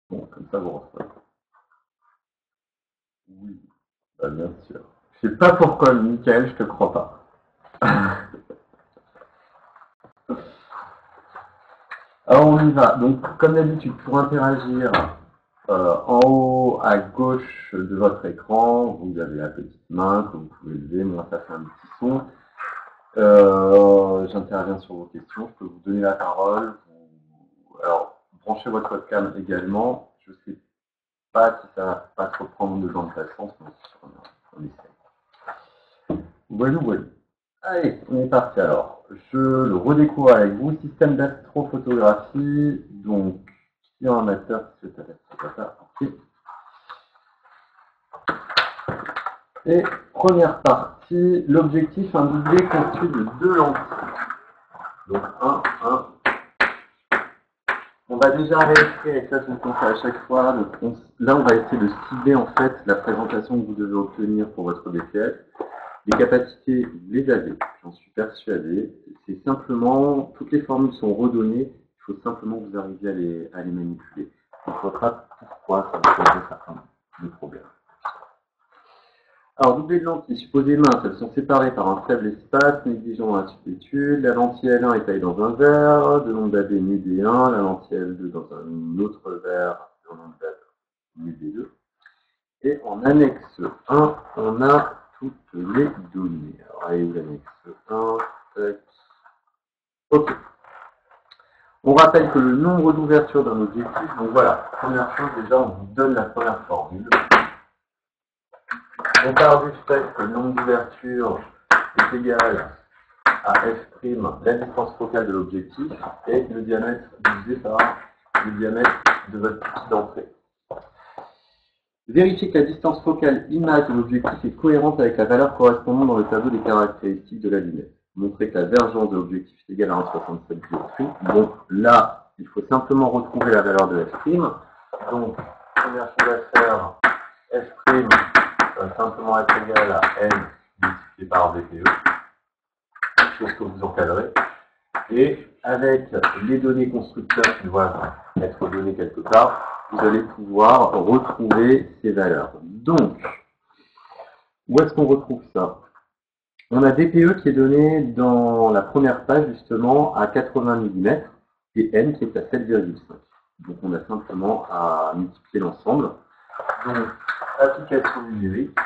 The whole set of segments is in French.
Bon, comme ça, vous referez. Oui, bah, bien sûr. Je sais pas pourquoi, Michael, je te crois pas. Alors, on y va. Donc, comme d'habitude, pour interagir, en haut à gauche de votre écran, vous avez la petite main que vous pouvez lever. Moi, ça fait un petit son. J'interviens sur vos questions. Je peux vous donner la parole. Alors, branchez votre webcam également. Je ne sais pas si ça va pas trop prendre de temps de patience, mais on essaie. Voilà, voilà. Allez, on est parti alors. Je le redécouvre avec vous. Système d'astrophotographie. Donc, client amateur, ok. Et première partie, l'objectif, un doublé constitué de deux lentilles. Donc, un. On va déjà réécrire, et ça, c'est ce qu'on fait à chaque fois. Donc, là, on va essayer de cibler en fait la présentation que vous devez obtenir pour votre BTS. Les capacités, vous les avez, j'en suis persuadé. C'est simplement, toutes les formules sont redonnées, il faut simplement que vous arriviez à les manipuler. On verra pourquoi ça vous poserait certains problèmes. Alors, doublé de lentilles, supposément, elles sont séparées par un faible espace, négligeant la substitude. La lentille L1 est taillée dans un verre, de nombre d'AD nu D1, la lentille L2 dans un autre verre, de nombre d'AD nu D2. Et en annexe 1, on a toutes les données. Alors, allez, l'annexe 1, tac. Ok. On rappelle que le nombre d'ouvertures d'un objectif, donc voilà, première chose, déjà, on vous donne la première formule. On part du fait que le nombre d'ouvertures est égal à f', la distance focale de l'objectif, et le diamètre divisé par le diamètre de votre petit d'entrée. Vérifiez que la distance focale image de l'objectif est cohérente avec la valeur correspondante dans le tableau des caractéristiques de la lunette. Montrez que la divergence de l'objectif est égale à 1,67 dioptrie. Donc là, il faut simplement retrouver la valeur de f'. Donc, première chose à faire, f' va simplement être égal à n multiplié par VPE, chose que vous encadrez. Et avec les données constructeurs qui doivent être données quelque part, vous allez pouvoir retrouver ces valeurs. Donc, où est-ce qu'on retrouve ça? On a DPE qui est donné dans la première page justement à 80 mm et N qui est à 7,5. Donc on a simplement à multiplier l'ensemble. Donc, application numérique,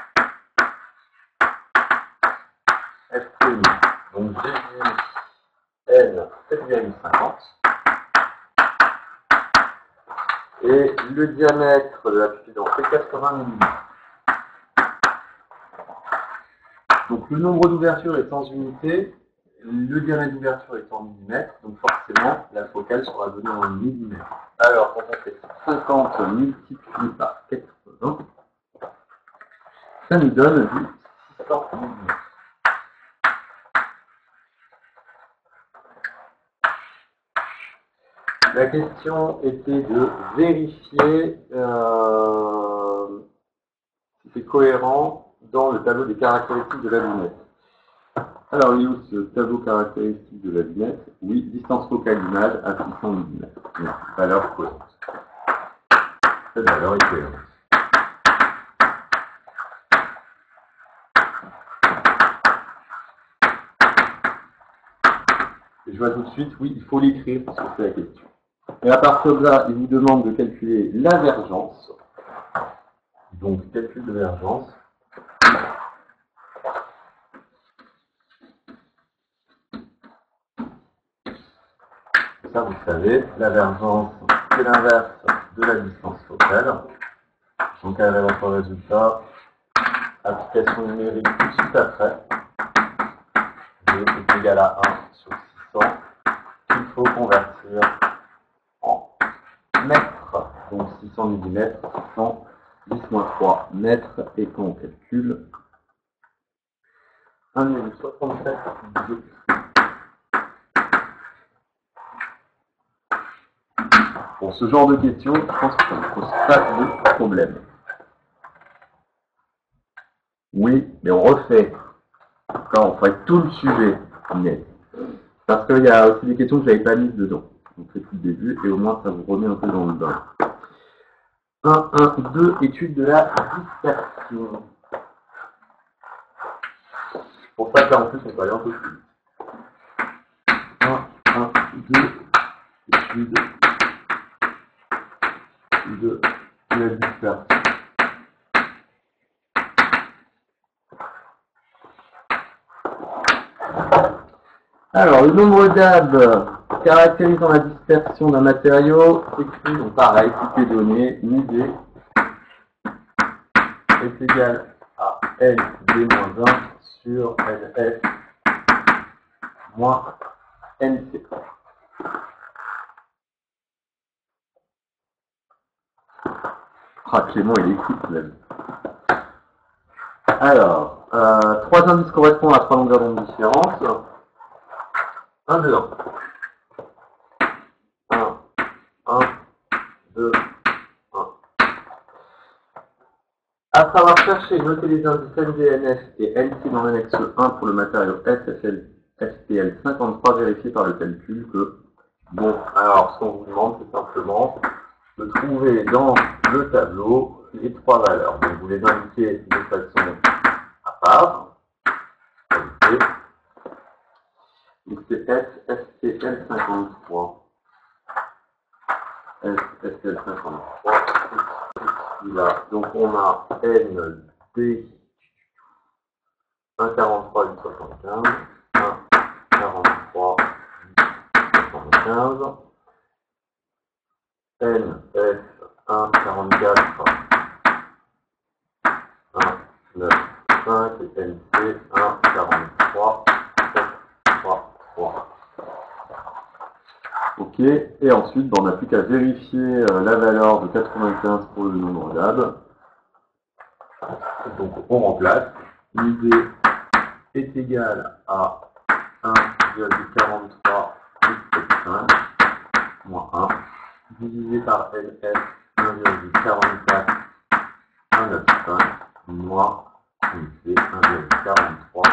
F', donc j'ai N 7,50. Et le diamètre de la pupille d'entrée, 80 mm. Donc le nombre d'ouvertures est en unités, le diamètre d'ouverture est en millimètres, donc forcément la focale sera donnée en millimètres. Alors quand on fait 50 multiplié par 80, ça nous donne du 600 millimètres. La question était de vérifier si c'est cohérent dans le tableau des caractéristiques de la lunette. Alors, il y a où ce tableau caractéristique de la lunette? Oui, distance focale image à 600 mm. Valeur cohérente. Cette valeur est cohérente. Et je vois tout de suite, oui, il faut l'écrire parce que c'est la question. Et à partir de là, il vous demande de calculer la vergence. Donc, calcul de vergence. Ça, vous savez, la vergence, c'est l'inverse de la distance focale. Donc, à votre résultat, application numérique tout de suite après. G est égal à 1 sur 600. Il faut convertir en mètres. Donc, 600 mm, 600, 10 moins 3 mètres. Et quand on calcule, 1,67 dioptrie. Pour ce genre de questions, je pense que ça ne pose pas de problème. Oui, mais on refait. Quand on ferait tout le sujet net. Parce qu'il y a aussi des questions que je n'avais pas mises dedans. Donc c'est tout le début et au moins ça vous remet un peu dans le bain. 1, 1, 2, étude de la dispersion. Pour ça, là, en plus, on peut aller un peu plus vite. 1, 1, 2, étude de la dispersion. Alors, le nombre d'AB caractérisant la dispersion d'un matériau s'écrit, donc pareil, toutes les données, MUD est égal à LD-1 sur LF moins NC. Ah, Clément, il écoute, même. Alors, 3 indices correspondent à 3 longueurs d'onde différentes. 1, 2, 1. 1, 1, 2, 1. Après avoir cherché et noté les indices NDNF et NC dans l'annexe 1 pour le matériau SFL SPL 53, vérifié par le calcul que, bon, alors ce qu'on vous demande, c'est simplement de trouver dans le tableau les 3 valeurs. Donc vous les indiquez de façon à part. Et c'est SFL 53. SFL 53. Là. Donc on a ND 1,43 8,75, 1,43 8,75, NF 1,44 1,95 et NC 1,43 7,3. Ok, et ensuite on n'a plus qu'à vérifier la valeur de 95 pour le nombre d'AB. Donc on remplace. L'idée est égale à 1,43 8,5 moins 1 divisé par NF 1,44 1,95 moins NC 1,43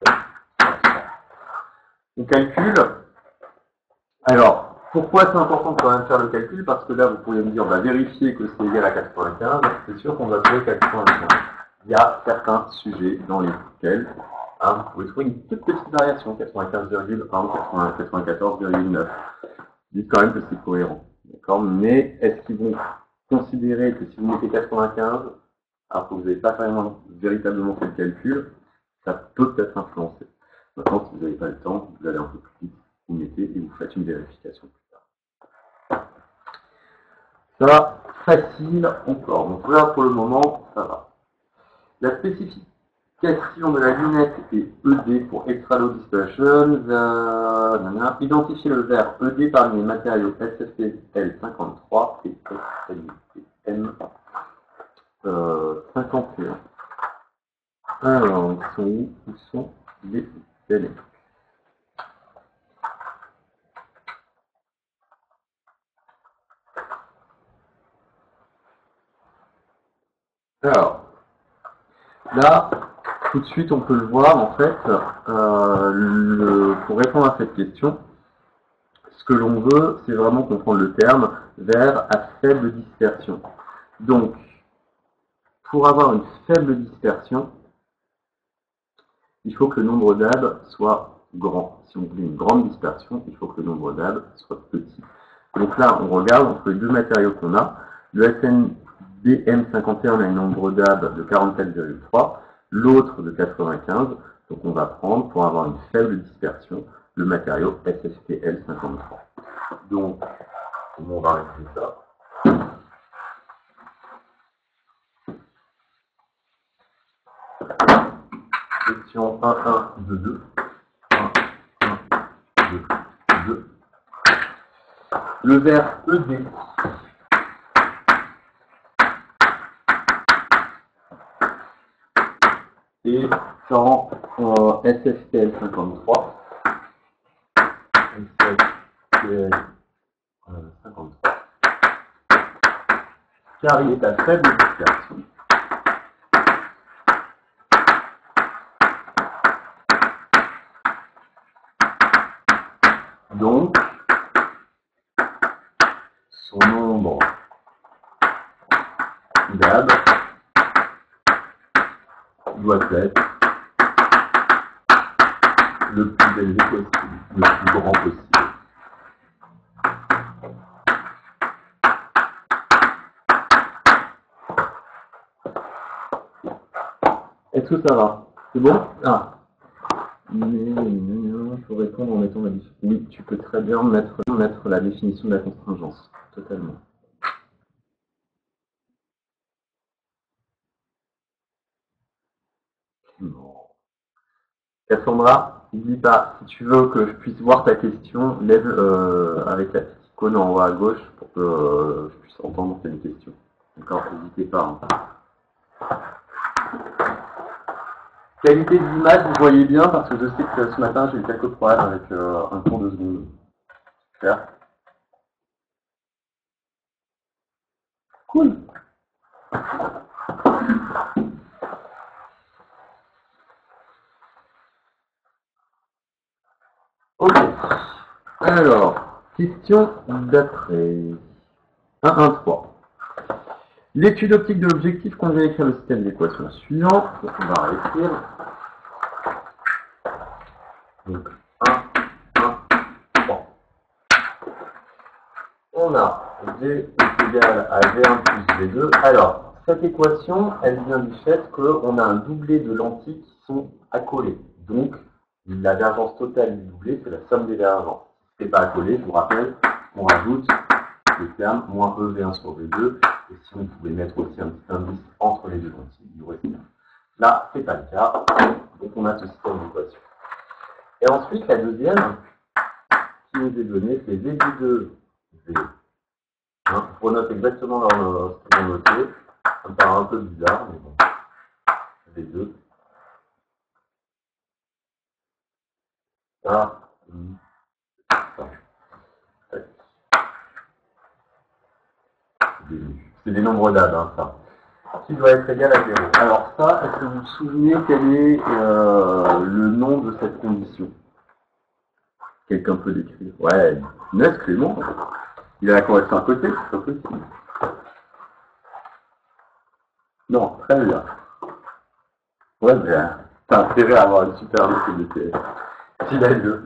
7,3. On calcule. Alors, pourquoi c'est important de quand même faire le calcul? Parce que là, vous pourriez me dire, on va vérifier que c'est égal à 95. C'est sûr qu'on va trouver 95. Il y a certains sujets dans lesquels vous pouvez trouver une toute petite variation, 95,1, 94,9. Dites quand même que c'est cohérent. D'accord? Mais est-ce qu'ils vont considérer que si vous mettez 95, alors que vous n'avez pas véritablement fait le calcul, ça peut peut-être influencer. Maintenant, si vous n'avez pas le temps, vous allez un peu plus vite, vous mettez et vous faites une vérification plus tard. Ça, facile encore. Donc là, pour le moment, ça va. La spécification de la lunette est ED pour Extra Low Dispersion. Identifier le verre ED parmi les matériaux SFPL 53 et SLM 51. Alors, ils sont où? Où sont les éléments? Alors, là, tout de suite, on peut le voir, en fait, pour répondre à cette question, ce que l'on veut, c'est vraiment comprendre le terme verre à faible dispersion. Donc, pour avoir une faible dispersion, il faut que le nombre d'AB soit grand. Si on voulait une grande dispersion, il faut que le nombre d'AB soit petit. Donc là, on regarde entre les deux matériaux qu'on a. Le SNBM51 a un nombre d'AB de 44,3, l'autre de 95. Donc on va prendre, pour avoir une faible dispersion, le matériau SFPL53. Donc, on va résoudre ça. Question 1, 1, 2, 2. 1, 1, 2, 2. Le verre ED est dans SFPL 53. SFPL 53. Car il est à faible dispersion. Donc, son nombre DAB doit être le plus élevé possible, le plus grand possible. Est-ce que ça va? C'est bon? Ah. Il faut répondre en mettant la définition. Oui, tu peux très bien mettre la définition de la contingence. Totalement. Non. Cassandra, n'oublie pas, si tu veux que je puisse voir ta question, lève avec la petite icône en haut à gauche pour que je puisse entendre tes questions. D'accord, n'hésitez pas. Qualité de l'image, vous voyez bien, parce que je sais que ce matin j'ai eu quelques problèmes avec un cours de seconde. Super. Cool. Ok. Alors, question d'après. 1.1.3. L'étude optique de l'objectif conduit à écrire le système d'équations suivant. Donc on va réécrire. Donc 1.1.3. On a V est égal à V1 plus V2. Alors, cette équation, elle vient du fait qu'on a un doublet de lentilles qui sont accolées. Donc, la divergence totale du doublet, c'est la somme des divergences. Si ce n'est pas accolé, je vous rappelle, on rajoute le terme moins EV1 sur V2. Et si on pouvait mettre aussi un petit indice entre les deux lentilles, il y aurait ça. Là, ce n'est pas le cas. Donc, on a ce système d'équation. Et ensuite, la deuxième qui nous est donnée, c'est V2 V. Je renote exactement ce qu'ils ont noté. Ça me paraît un peu bizarre, mais bon. V2. Ça. C'est des nombres d'âge, ça. Qui doit être égal à 0. Alors ça, est-ce que vous vous souvenez quel est le nom de cette condition? Quelqu'un peut l'écrire? Ouais, Inès Clément. Il a la correction à côté, c'est pas possible. Non, très bien. Ouais, bien. T'as intérêt à avoir une super note de TS. S'il a eu.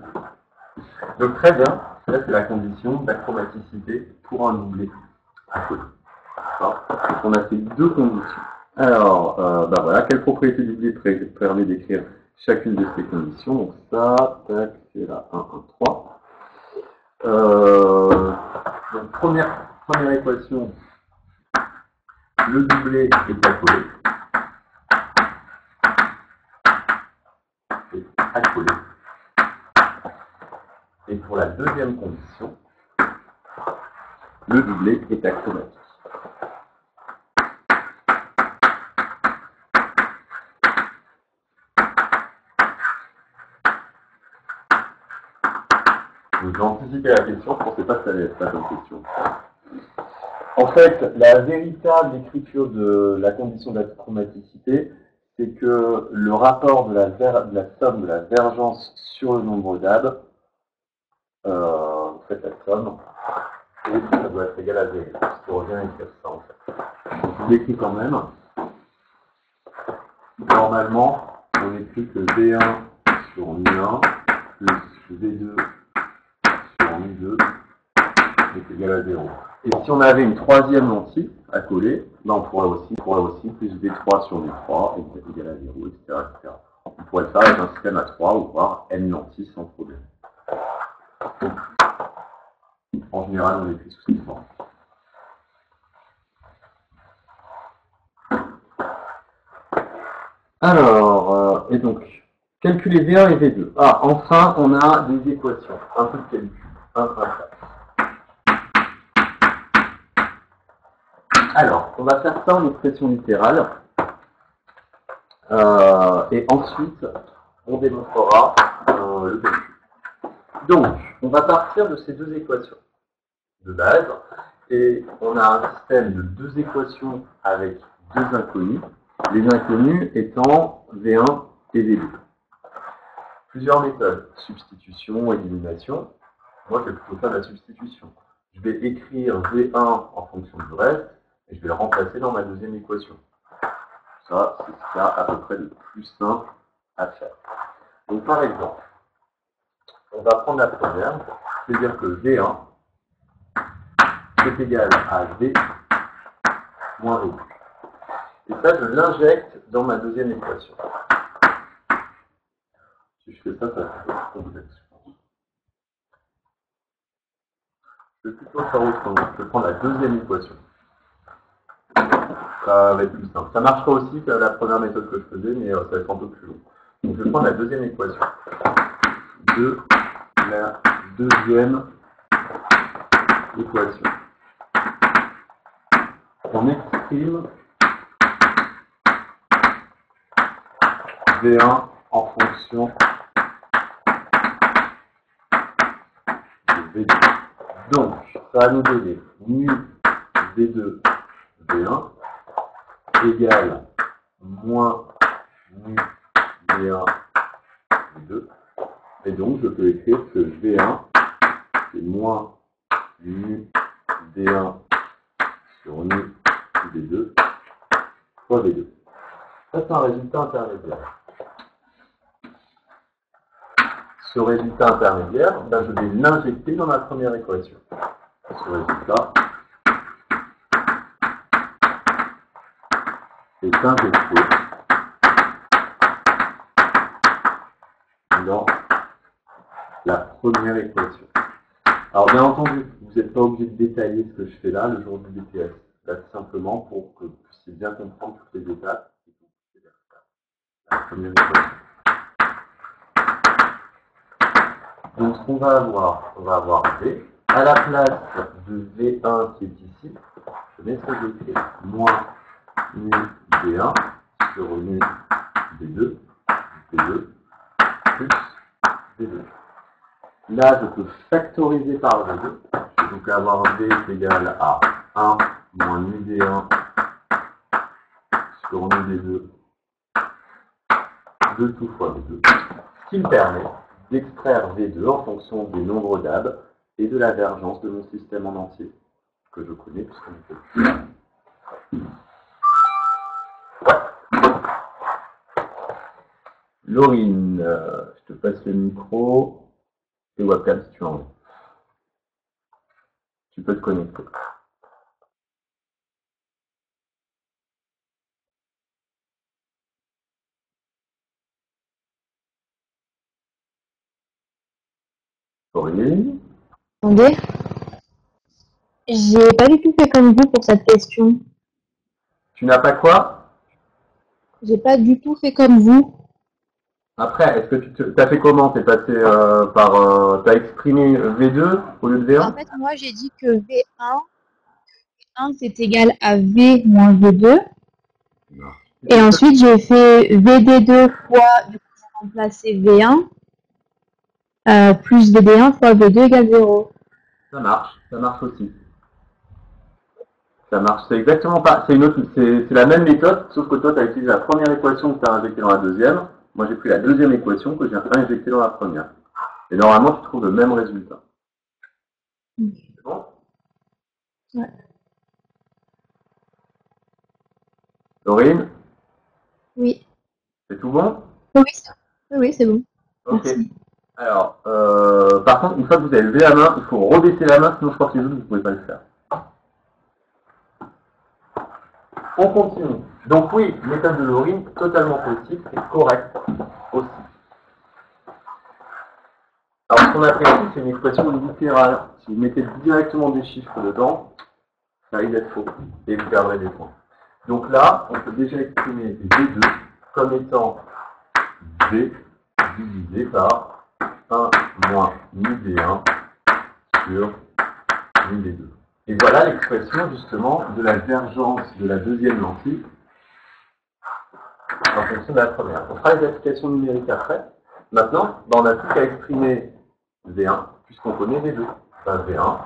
Donc très bien, ça c'est la condition d'achromaticité pour un doublet à côté. Donc on a ces deux conditions. Alors, voilà, quelle propriété du doublet permet d'écrire chacune de ces conditions? Donc ça, tac, c'est la 1, 1, 3. Donc première équation, le doublet est accolé. Accolé. Et pour la deuxième condition, le doublet est achromatique. Donc j'ai anticipé la question, je ne pensais pas que ça allait être ça comme question. En fait, la véritable écriture de la condition d'achromaticité, c'est que le rapport de la somme de la divergence sur le nombre d'AB, vous faites la somme, et ça doit être égal à 0. Ce qui revient à écrire ça en fait. Donc, je l'écris quand même. Normalement, on écrit que V1 sur mu1 plus V2 sur mu2 est égal à 0. Et si on avait une troisième lentille à coller, là on pourrait aussi plus V3 sur V3 est égal à 0, etc., etc. On pourrait le faire avec un système à 3 ou voir n lentilles sans problème. Donc, en général, on écrit sous cette forme. Alors, et donc, calculer V1 et V2. Ah, enfin, on a des équations. Un peu de calcul. 1, 1, 4. Alors, on va faire ça en expression littérale. Et ensuite, on démontrera le calcul. Donc, on va partir de ces deux équations de base. Et on a un système de deux équations avec deux inconnus. Les inconnus étant V1 et V2. Plusieurs méthodes. Substitution, élimination. Moi, je vais plutôt faire la substitution. Je vais écrire V1 en fonction du reste. et je vais le remplacer dans ma deuxième équation. Ça, c'est ce qu'il y a à peu près de plus simple à faire. Donc par exemple, on va prendre la première, c'est-à-dire que V1 est égal à V moins V2. Et ça, je l'injecte dans ma deuxième équation. Si je fais ça, ça va être complexe. Je vais plutôt faire autrement. Je vais prendre la deuxième équation. Ça va être plus simple. Ça marchera aussi que la première méthode que je faisais, mais ça va être un peu plus long. Donc je vais prendre la deuxième équation de la deuxième équation. On exprime V1 en fonction de V2. Donc, ça va nous donner mu V2 V1 égale moins mu V1 V2. Et donc, je peux écrire que V1, c'est moins mu V1 sur mu V2 fois V2. Ça, c'est un résultat intermédiaire. Ce résultat intermédiaire, ben, je vais l'injecter dans ma première équation. Ce résultat est injecté dans la première équation. Alors bien entendu, vous n'êtes pas obligé de détailler ce que je fais là le jour du BTS. Là, tout simplement pour que vous puissiez bien comprendre toutes les étapes et que vous puissiez faire la première équation. Donc ce qu'on va avoir, on va avoir V. À la place de V1 qui est ici, je vais écrire moins mu V1 sur mu V2, V2 plus V2. Là, je peux factoriser par V2. Je vais donc avoir V est égal à 1 moins mu V1 sur mu V2 de tout fois V2. Ce qui me permet d'extraire V2 en fonction des nombres d'Abbe et de la divergence de mon système en entier, que je connais puisqu'on fait. Laurine, je te passe le micro et webcam si tu en veux. Tu peux te connecter. Laurine, Attendez, j'ai pas du tout fait comme vous pour cette question. tu n'as pas quoi? J'ai pas du tout fait comme vous. Après, est-ce que tu as fait comment? T'es passé par... t'as exprimé V2 au lieu de En V1? fait, moi, j'ai dit que V1 c'est égal à V moins V2. Non. Et ensuite, j'ai fait VD2 fois, du coup, j'ai remplacé V1 plus VD1 fois V2 égale 0. Ça marche aussi. Ça marche, c'est exactement pas. C'est la même méthode, sauf que toi, tu as utilisé la première équation que tu as injectée dans la deuxième. Moi, j'ai pris la deuxième équation que j'ai injectée dans la première. Et normalement, tu trouves le même résultat. C'est bon? Ouais. Laurine, Oui. c'est tout bon? Oui, c'est bon. Ok. Merci. Alors, par contre, une fois que vous avez levé la main, il faut rebaisser la main, sinon je crois que les autres, vous ne pouvez pas le faire. On continue. Donc oui, méthode de Laurine, totalement possible et correcte aussi. Alors, ce qu'on appelle ici, c'est une expression littérale. Si vous mettez directement des chiffres dedans, ça risque d'être faux et vous perdrez des points. Donc là, on peut déjà exprimer V2 comme étant V divisé par 1 moins mu V1 sur mu V2. Et voilà l'expression justement de la divergence de la deuxième lentille en fonction de la première. On fera les applications numériques après. Maintenant, on n'a plus qu'à exprimer V1 puisqu'on connaît V2. V1,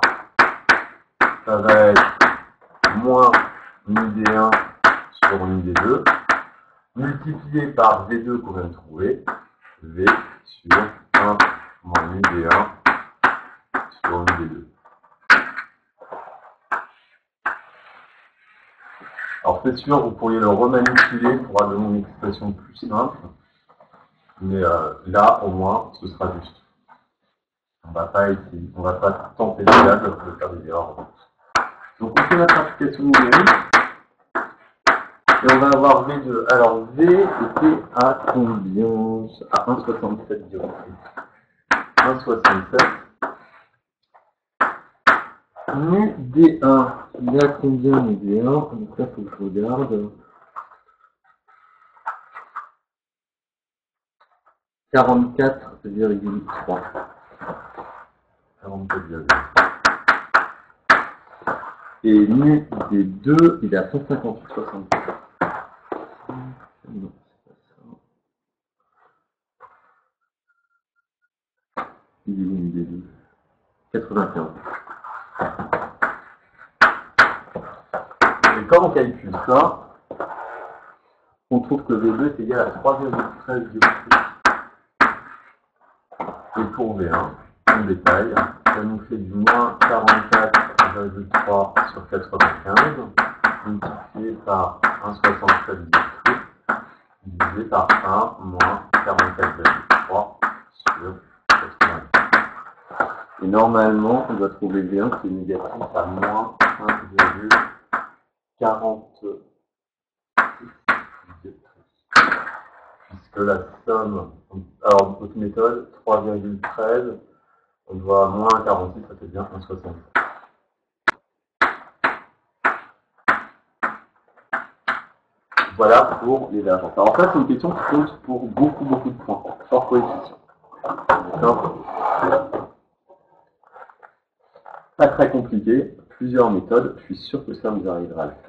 ça va être moins mu D1 sur mu D2, multiplié par V2 qu'on vient de trouver, V sur 1 moins mu D1 sur mu D2. Alors c'est sûr, vous pourriez le remanipuler pour avoir une expression plus simple, mais là au moins ce sera juste. On va pas tenter de faire des erreurs. Donc on fait notre application numérique et on va avoir V2. Alors V était à combien? À 1,67 1,67. Nu D1, il y a combien nu D1? Donc là, il faut que je regarde. 44,3. 44,3. Et nu D2, il est à 158,64. Non, c'est pas ça. Il est où nu D2? 95. Et quand on calcule ça, on trouve que V2 est égal à 3,13 dioptriques. Et pour V1, on détaille, ça nous fait du moins 44,3 sur 95, multiplié par 1,67 dioptriques, divisé par 1 moins 44,3 sur 95. Et normalement, on doit trouver V1 qui est négatif à moins 1,46 puisque la somme, alors notre méthode, 3,13, on doit à moins 46, ça fait bien 1,60. Voilà pour les divergences. Alors ça, c'est une question qui compte pour beaucoup de points, hors coefficient. D'accord ? Pas très compliqué, plusieurs méthodes, je suis sûr que ça vous arrivera à le faire.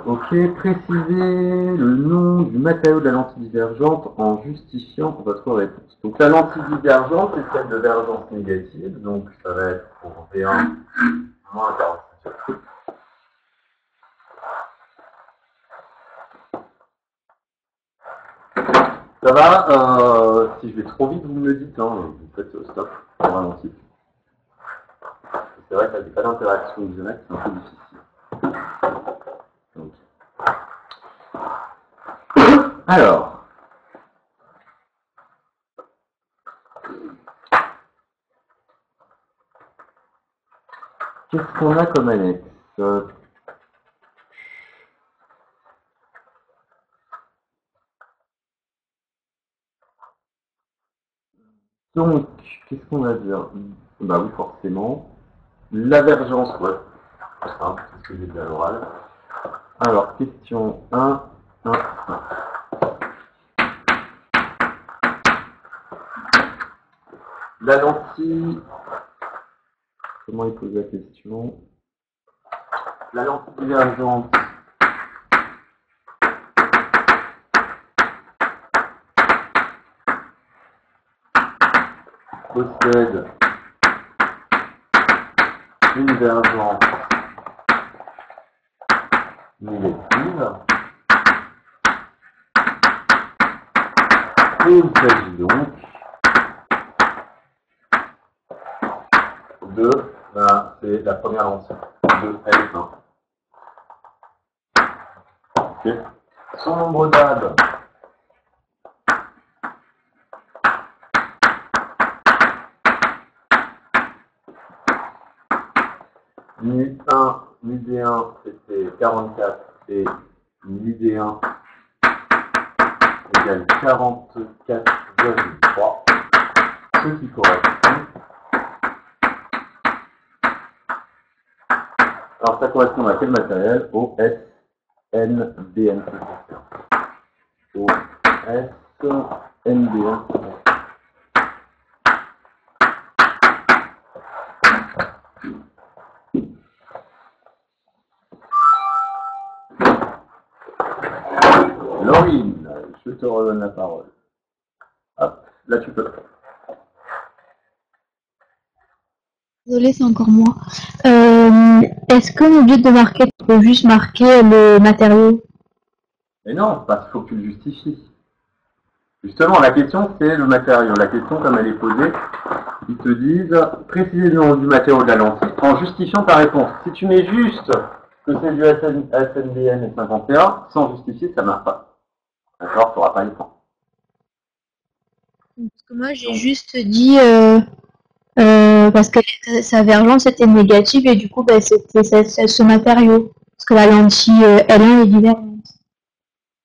Ok, préciser le nom du matériau de la lentille divergente en justifiant votre réponse. Donc la lentille divergente, c'est celle de divergence négative, donc ça va être pour V1 moins 46. Ça va, si je vais trop vite, vous me le dites, hein, vous faites stop pour ralentir. C'est vrai qu'il n'y a pas d'interaction directe, c'est un peu difficile. Donc. Alors, qu'est-ce qu'on a comme annexe? Donc, qu'est-ce qu'on va dire? Bah oui, forcément. L'avergence, ouais. C'est simple, c'est ce que j'ai dit à l'oral. Alors, question 1, 1, 1. La lentille, comment il pose la question? La lentille divergente possède une divergence négative. Et il s'agit donc de, c'est la première lentille, de L1. Okay. Son nombre d'AD, nu1, nu-D1, c'était 44, et nu-D1 égale 44,3, ce qui correspond. Alors ça correspond à quel matériel? Au SNDN. Au SNDN. Laurine, je te redonne la parole. Hop, là tu peux. Désolée, c'est encore moi. Est-ce qu'on est obligé de marquer, on peut juste marquer le matériau? Mais non, parce qu'il faut que tu le justifies. Justement, la question, c'est le matériau. La question, comme elle est posée, ils te disent préciser le nom du matériau de la lentille en justifiant ta réponse. Si tu mets juste que c'est du SNBM et 51, sans justifier, ça ne marche pas. D'accord, tu n'auras pas les points. Parce que moi, j'ai juste dit parce que sa vergence était négative et du coup, bah, c'était ce matériau. Parce que la lentille L1 est divergente.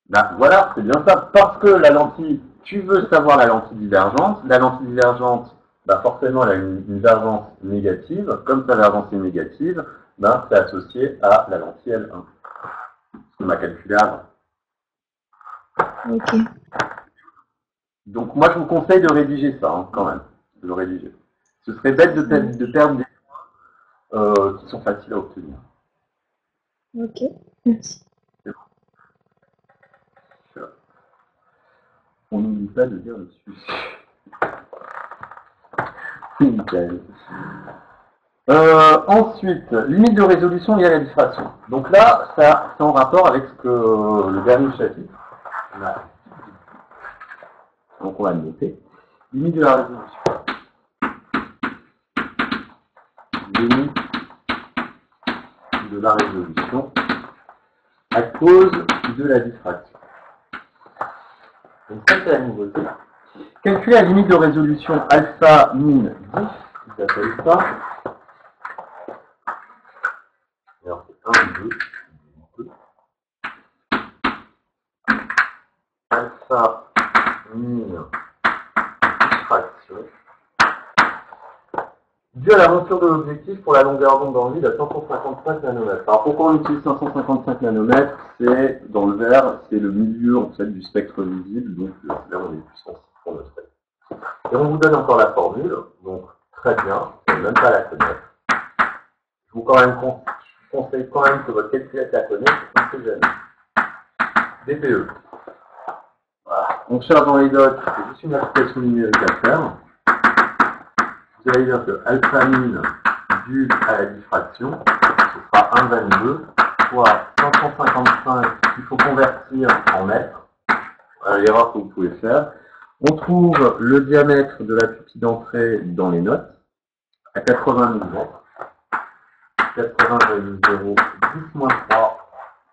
Bah, voilà, c'est bien ça. Parce que la lentille, tu veux savoir la lentille divergente. La lentille divergente, bah forcément, elle a une vergence négative. Comme sa vergence est négative, bah, c'est associé à la lentille L1. On m'a calculé avant. Ok. Donc moi, je vous conseille de rédiger ça, hein, quand même. De le rédiger. Ce serait bête de perdre des points qui sont faciles à obtenir. Ok, merci. On n'oublie pas de dire le sujet. C'est nickel. Ensuite, limite de résolution liée à la diffraction. Donc là, ça c'est en rapport avec ce que le dernier chapitre. Là. Donc on va le noter. Limite de la résolution. Limite de la résolution à cause de la diffraction. Donc ça c'est la nouveauté. Calculer la limite de résolution alpha min diff, ils appellent ça. Alors c'est 1, 2. Alpha min diffraction dû à la monture de l'objectif pour la longueur d'onde en vide à 555 nanomètres. Alors pourquoi on utilise 555 nanomètres? C'est dans le vert, c'est le milieu en fait du spectre visible, donc là on est plus sensible pour notre œil. Et on vous donne encore la formule, donc très bien, vous n'avez même pas la connaître. Je vous conseille quand même que votre calculette la connaisse, on ne sait jamais. DPE. Voilà. On cherche dans les docs, c'est juste une application numérique à faire. Vous allez dire que alpha min dû à la diffraction, ce sera 1,22 fois 555 qu'il faut convertir en mètres. Voilà l'erreur que vous pouvez faire. On trouve le diamètre de la pupille d'entrée dans les notes à 80 mm. 80,010-3,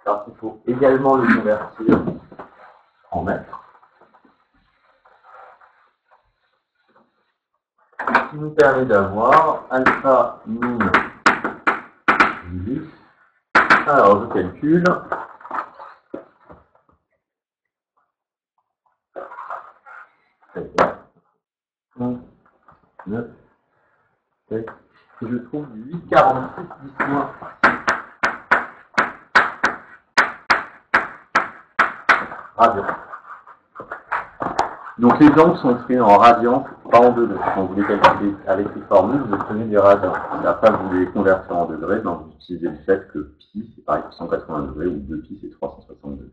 parce qu'il faut également le convertir en mètres. Ce qui nous permet d'avoir alpha min diff. Alors je calcule. 9, 7, et je trouve 8,46 10 moins. Radian. Donc les angles sont exprimés en radians, pas en degrés. Quand vous les calculez avec les formules, vous obtenez des radians. Et après, vous les convertissez en degrés, ben, vous utilisez le fait que pi, c'est pareil que 180 degrés, ou 2 pi, c'est 360 degrés.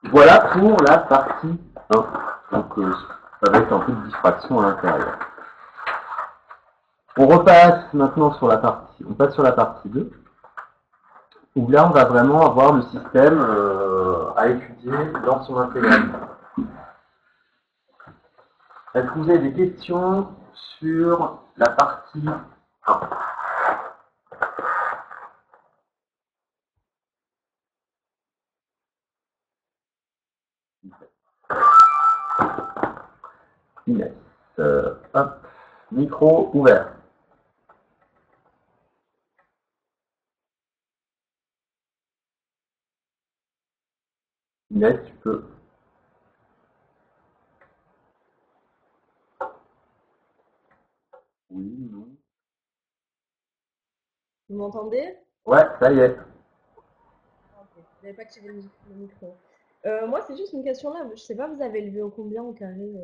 Voilà pour la partie 1. Donc, ça va être un peu de diffraction à l'intérieur. On repasse maintenant sur la partie, on passe sur la partie 2, où là, on va vraiment avoir le système à étudier dans son intégralité. Est-ce que vous avez des questions sur la partie 1? Inès. Hop. Micro ouvert. Inès, tu peux. Oui, non. Vous m'entendez? Ouais, ça y est. Ok, vous n'avez pas activé le micro. Moi, c'est juste une question là. Je sais pas, vous avez levé au combien au carré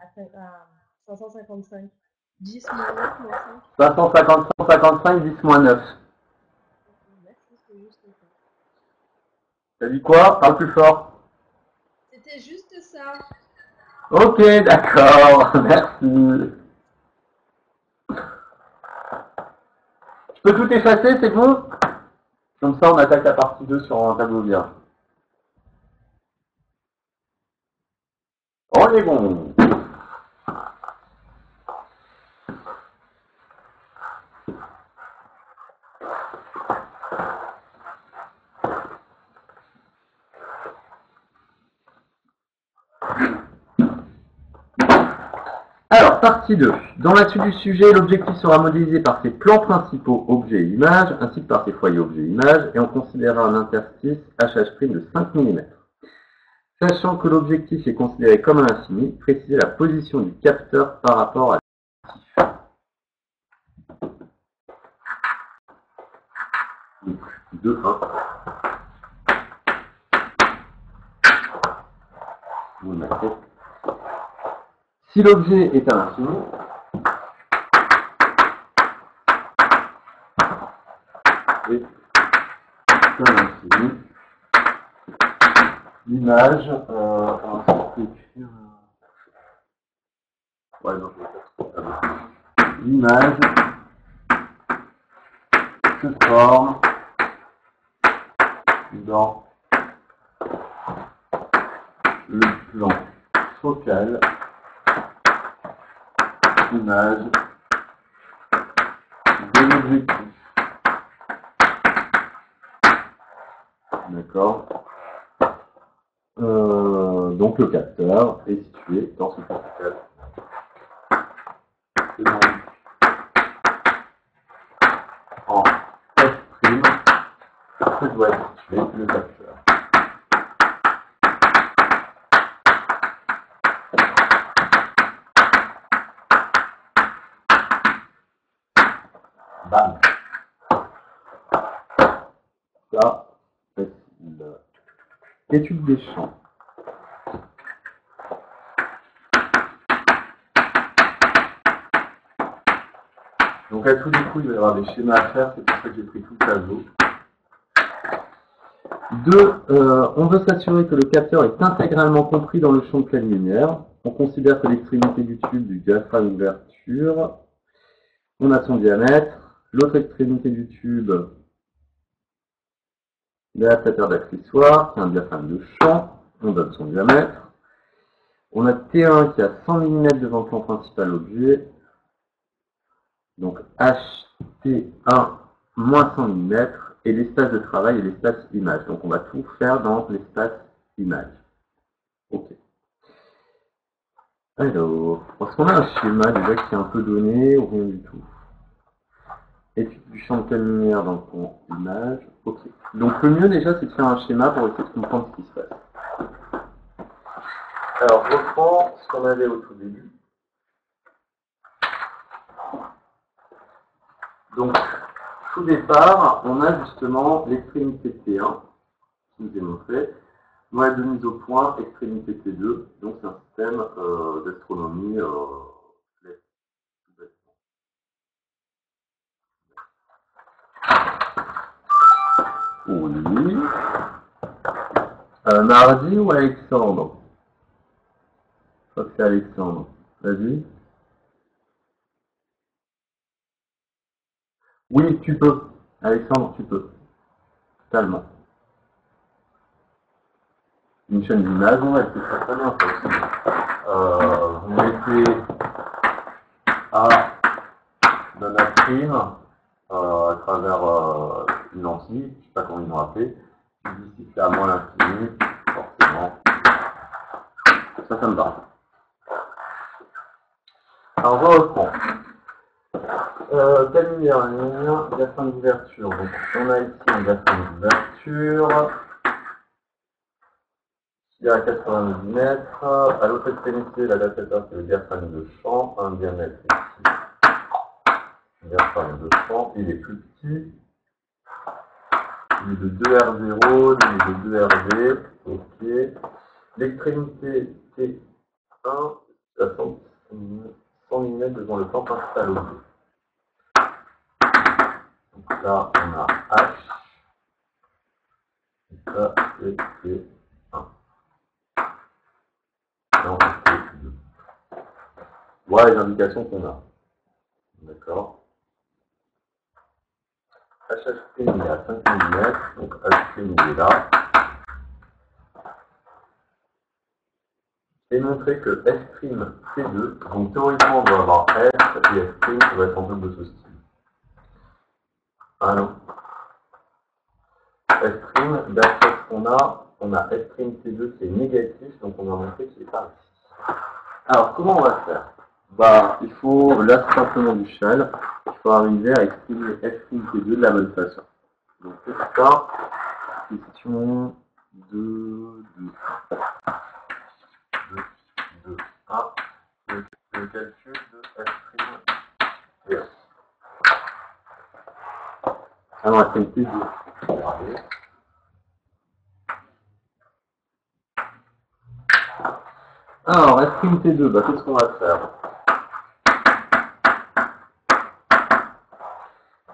à 555? 10 moins 9 moins 5? 550, 155, 10 moins 9. Merci, c'est juste ça. T'as dit quoi? Parle plus fort. C'était juste ça. Ok, d'accord. Merci. Je peux tout effacer, c'est bon? Comme ça, on attaque la partie 2 sur un tableau vierge. Premier gong. Alors, partie 2. Dans la suite du sujet, l'objectif sera modélisé par ses plans principaux objets et images, ainsi que par ses foyers objets et images, et on considérera un interstice HH' de 5 mm. Sachant que l'objectif est considéré comme un infini, précisez la position du capteur par rapport à l'objectif. Donc, 2, 1. Vous le mettez. Si l'objet est à l'infini, et à l'infini, l'image, alors ça peut écrire, ouais, non, je vais faire trop table. L'image se forme dans le plan focal, image de l'objectif. D'accord. Donc le capteur est situé dans ce plan focal. Et donc, en F', ça doit être situé le capteur. Bam. Ça, c'est l'étude des champs. Donc à tous les coups, il va y avoir des schémas à faire, c'est pour ça que j'ai pris tout le tableau. 2. On veut s'assurer que le capteur est intégralement compris dans le champ de pleine lumière. On considère que l'extrémité du tube du diaphragme d'ouverture, on a son diamètre. L'autre extrémité du tube, l'adaptateur d'accessoires, qui est un diaphragme de champ, on donne son diamètre. On a T1 qui a 100 mm devant le plan principal objet. Donc HT1 moins 100 mm et l'espace de travail et l'espace image. Donc on va tout faire dans l'espace image. Ok. Alors, est-ce qu'on a un schéma déjà qui est un peu donné ou rien du tout? Étude du champ de pleine lumière dans le plan image. Ok. Donc le mieux déjà c'est de faire un schéma pour essayer de comprendre ce qui se passe. Alors je reprends ce qu'on avait au tout début. Donc, tout départ, on a justement l'extrémité T1, qui nous est montré, noyau de mise au point, extrémité T2, donc c'est un système d'astronomie oui. Mardi ou Alexandre? Je crois que c'est Alexandre. Vas-y. Oui, tu peux. Alexandre, tu peux. Totalement. Une chaîne d'image, ouais, c'est très bien ça aussi. Vous mettez A de la prime à travers une lentille, je ne sais pas comment ils l'ont appelé. Si c'est à moins l'infini, forcément. Ça me va. Alors, je reprends. Telle lumière, diaphragme d'ouverture. Donc, on a ici un diaphragme d'ouverture qui est à 80 mm. À l'autre extrémité, l'adaptateur, c'est le diaphragme de champ, un diamètre ici. Diaphragme de champ, il est plus petit. Il est de 2R0, il est de 2RD. Ok. L'extrémité T1, c'est à 100 mm devant le plan principal objet. Donc là, on a H. Et ça, c'est T1. Là, on a T2. Voilà les indications qu'on a. D'accord. HH' il est à 5 mm, donc H' il est là. et montrer que F'(T2), donc théoriquement on doit avoir F et F' doit être en double de ce style. Ah non. F', d'après ce qu'on a F'(T2) qui est négatif, donc on va montrer qu'il est pas ici. Alors comment on va faire? Bah, il faut, là c'est simplement du shell, il faut arriver à exprimer F'(T2) de la bonne façon. Donc pour ça, question 2, 1, le calcul de F'(T2). Ah non, F'(T2). Alors, F'(T2), bah, qu'est-ce qu'on va faire?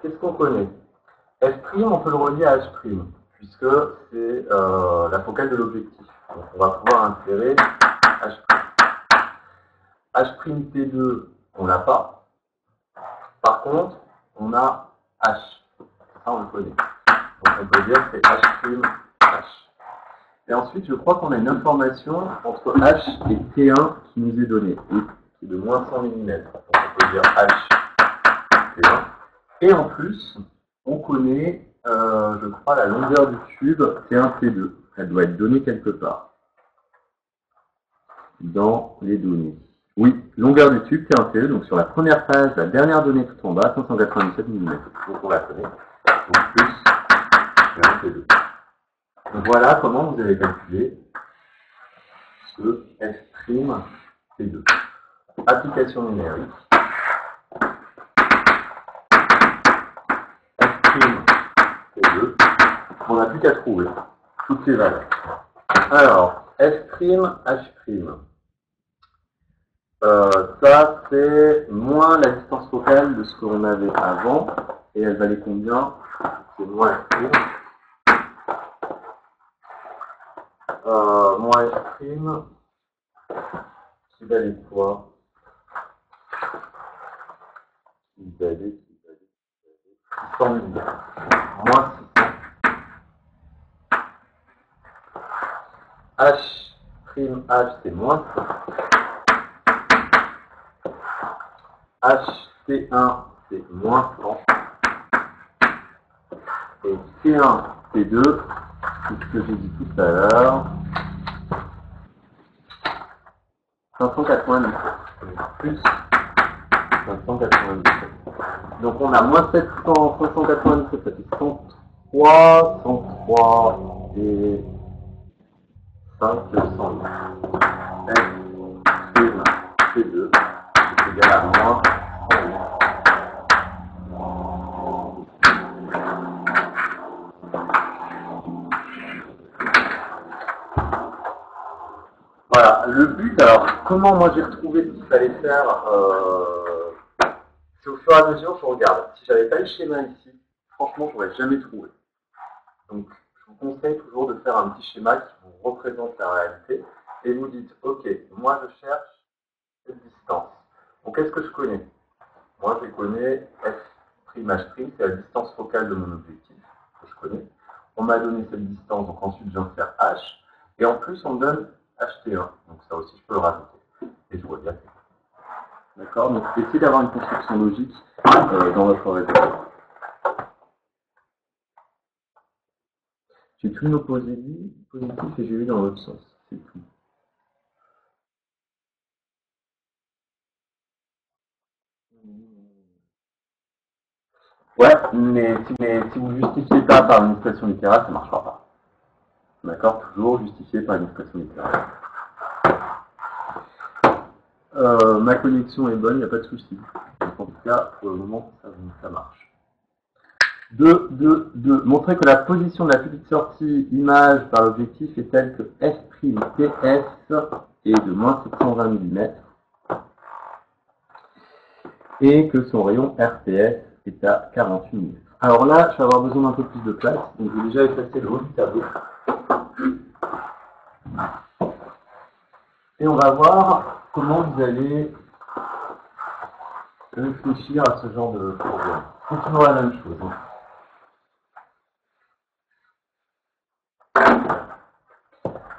Qu'est-ce qu'on connaît? F', on peut le relier à H', puisque c'est la focale de l'objectif. Donc, on va pouvoir insérer H'. H'(T2), on l'a pas. Par contre, on a H. Ça, on le connaît. Donc, on peut dire que c'est H'(H). Et ensuite, je crois qu'on a une information entre H et T1 qui nous est donnée, qui est de moins 100 mm. Donc, on peut dire H, T1. Et en plus, on connaît, je crois, la longueur du tube T1, T2. Elle doit être donnée quelque part dans les données. Oui, longueur du tube T1, T2. Donc, sur la première page, la dernière donnée tout en bas, 597 mm. Donc, on la connaît. Donc, plus T1, T2. Donc voilà comment vous avez calculé ce F'(T2). Application numérique. F'(T2). On n'a plus qu'à trouver toutes les valeurs. Alors, F'(H'). Ça, c'est moins la distance focale de ce qu'on avait avant. Et elle valait combien? C'est moins F'. Moins F', qui valait quoi? Qui valait 600 mm. Moins 600. H', c'est moins 100. HT1, c'est moins 100. Et T1, T2, c'est ce que j'ai dit tout à l'heure. 597. Plus 597. Donc on a moins 700, 597, ça fait 103, 103 et 5, 100. F'(T2) est égal à moins 108. Voilà, le but, alors, comment moi j'ai retrouvé ce qu'il fallait faire, c'est au fur et à mesure, je regarde. Si j'avais pas le schéma ici, franchement, je n'aurais jamais trouvé. Donc, je vous conseille toujours de faire un petit schéma qui vous représente la réalité, et vous dites, ok, moi je cherche cette distance. Donc, qu'est-ce que je connais? Moi, je connais F'(H'), c'est la distance focale de mon objectif, que je connais. On m'a donné cette distance, donc ensuite je viens de faire H, et en plus on me donne HT1, donc ça aussi je peux le rajouter. Et je vois bien. D'accord, donc essayez d'avoir une construction logique dans votre résultat. J'ai tous nos positifs et j'ai eu dans l'autre sens, c'est tout. Ouais, mais si vous ne justifiez pas par une expression littérale, ça ne marchera pas. D'accord, toujours justifié par une expression littérale. Ma connexion est bonne, il n'y a pas de souci. Donc, en tout cas, pour le moment, ça marche. 2. Montrer que la position de la petite sortie image par l'objectif est telle que F'(TS) est de moins 720 mm et que son rayon RPS est à 48 mm. Alors là, je vais avoir besoin d'un peu plus de place, donc je vais déjà effacer le haut du tableau. Et on va voir comment vous allez réfléchir à ce genre de problème. C'est toujours la même chose.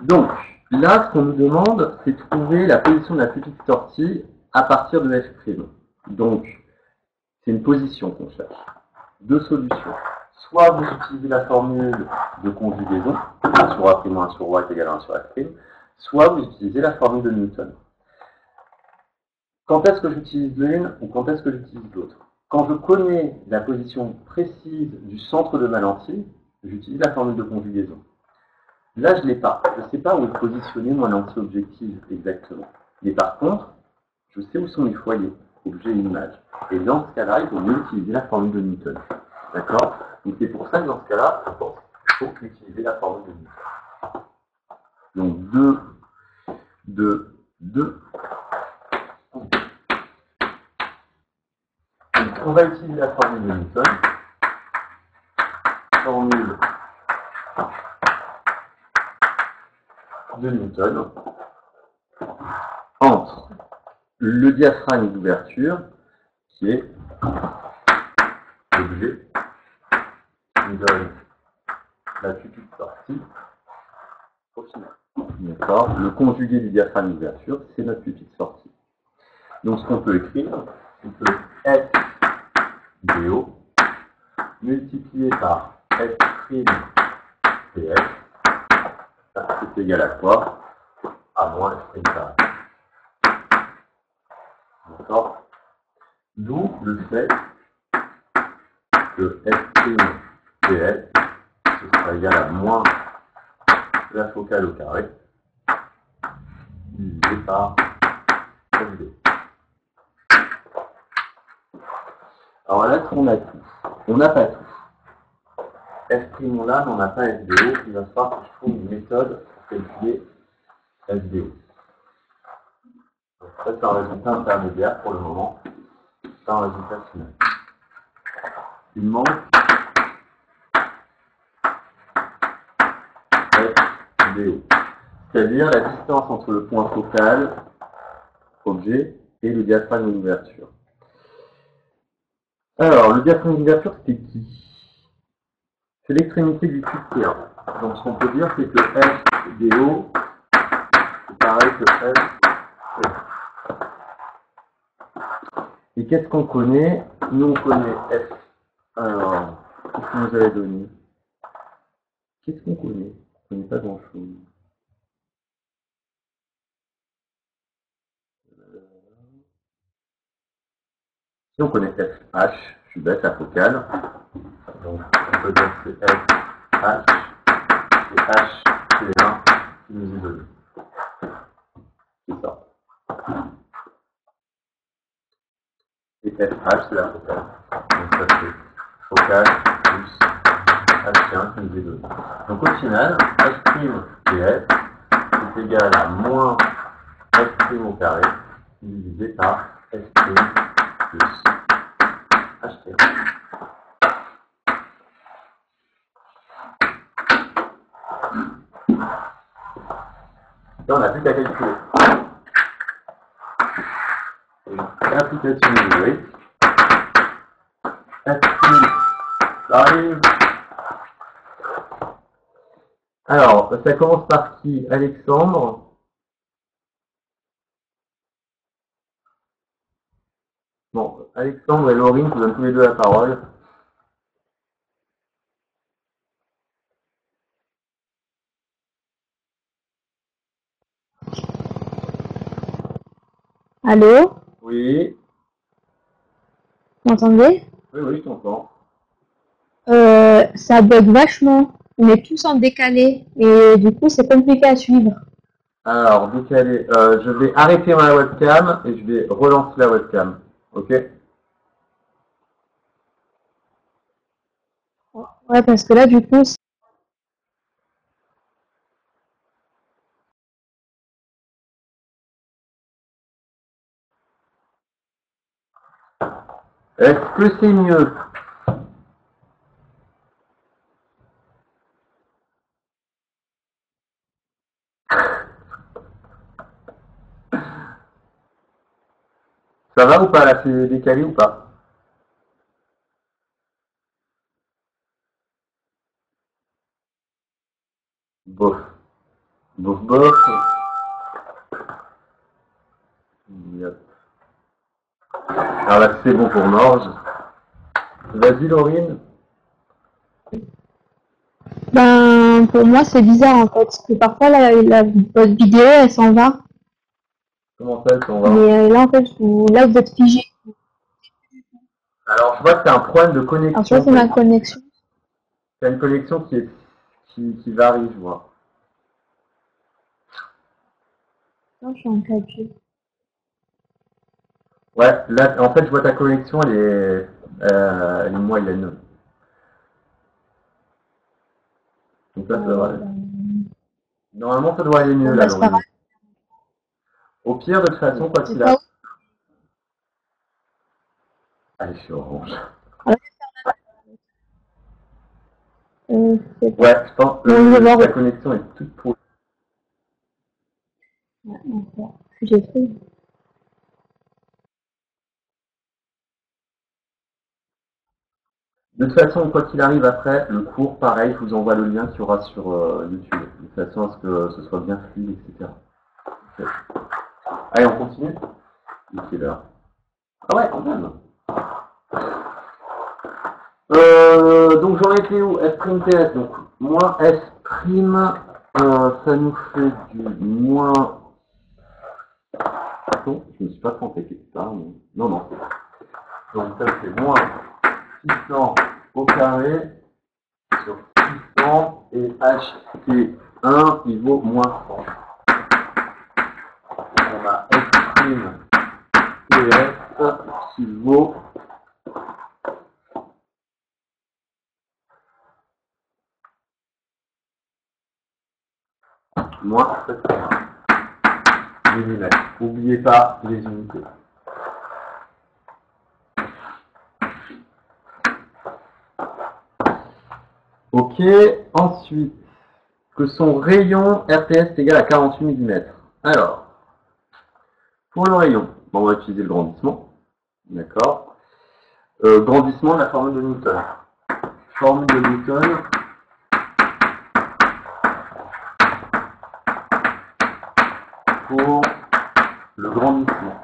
Donc, Là, ce qu'on nous demande, c'est de trouver la position de la pupille sortie à partir de f'. Donc, c'est une position qu'on cherche. Deux solutions. Soit vous utilisez la formule de conjugaison, 1 sur A', 1 sur Y égale 1 sur F', soit vous utilisez la formule de Newton. Quand est-ce que j'utilise l'une ou quand est-ce que j'utilise l'autre? Quand je connais la position précise du centre de ma lentille, j'utilise la formule de conjugaison. Là, je ne l'ai pas. Je ne sais pas où est positionnée ma lentille objective exactement. Mais par contre, je sais où sont les foyers, objet et image. Et dans ce cas-là, il vaut mieux utiliser la formule de Newton. D'accord? Donc c'est pour ça que dans ce cas-là, je pense qu'il faut utiliser la formule de Newton. Donc 2, 2, 2. Donc on va utiliser la formule de Newton. Formule de Newton entre le diaphragme d'ouverture, qui est l'objet qui nous donne la pupille de sortie au final. D'accord. Le conjugué du diaphragme d'ouverture, c'est notre pupille de sortie. Donc ce qu'on peut écrire, c'est que F DO multiplié par F' PF, c'est égal à quoi? À moins F' carré. D'accord? D'où le fait que F' PF, ce sera égal à moins la focale au carré, divisé par FD. Alors là, on a tout. On n'a pas tout. F' on l'a, mais on n'a pas FDO. Il va falloir que je trouve une méthode pour calculer FDO. Donc ça, c'est un résultat intermédiaire pour le moment. C'est un résultat final. Il manque FDO. C'est-à-dire la distance entre le point focal, objet, et le diaphragme d'ouverture. Alors, le diaphragme d'ouverture, c'était qui? C'est l'extrémité du tube T1. Donc, ce qu'on peut dire, c'est que FDO, c'est pareil que F. Et qu'est-ce qu'on connaît? Nous, on connaît F. Alors, qu'est-ce qu'on nous avait donné? Qu'est-ce qu'on connaît? On ne connaît pas grand-chose. Si on connaît FH, je suis bête, la focale. Donc, on peut dire que c'est FH, et H, c'est 1 qui nous est donné. C'est ça. Et FH, c'est la focale. Donc, ça fait focale plus H1 qui nous est donné. Donc, au final, H' et F, c'est égal à moins F' au carré, divisé par F' plus H'. Là, on n'a plus qu'à calculer. L'application numérique. Ça arrive. Alors, ça commence par qui? Alexandre. Bon, Alexandre et Laurine, je vous donne tous les deux la parole. Allô? Oui. Vous m'entendez? Oui, je t'entends. Ça bug vachement. On est tous en décalé et du coup c'est compliqué à suivre. Alors, décalé. Je vais arrêter ma webcam et je vais relancer la webcam. Ok? Ouais, parce que là du coup Est-ce que c'est mieux? Ça va ou pas là? C'est décalé ou pas? Bof. Bof bof. Yep. Alors là, c'est bon pour Norge. Vas-y, Laurine. Ben, pour moi, c'est bizarre en fait, parce que parfois votre vidéo, elle s'en va. Comment ça, elle s'en va? Mais là, en fait, là, vous êtes figé. Alors, je vois que tu as un problème de connexion. Alors, ça, c'est ma connexion. Tu as une connexion qui varie, je vois. Non, je suis en 4G. Ouais, là, en fait, je vois ta connexion, elle est moyenne. Donc ça devrait aller. Normalement, ça doit aller mieux, là, C'est pas grave. Au pire, de toute façon, quoi qu'il arrive. Allez, je suis orange. Ouais, je pense que ta connexion est toute pourrie. Ouais, j'ai fait. De toute façon, quoi qu'il arrive après, le cours, pareil, je vous envoie le lien qu'il y aura sur YouTube, de façon à ce que ce soit bien fluide, etc. Okay. Allez, on continue. Il est quelle heure? Ah ouais, quand même. Donc j'en étais où? S''TS, donc moins S', ça nous fait du moins... Attends, je me suis pas trompé quelque part, mais... Non. Donc ça c'est moins 600 au carré sur 600 et HT1 il vaut moins 100. On a S', qui vaut moins 7,1 mm. N'oubliez pas les unités. Ok, ensuite, que son rayon RTS est égal à 48 mm. Alors, pour le rayon, on va utiliser le grandissement. D'accord. Grandissement de la formule de Newton. Formule de Newton. Pour le grandissement.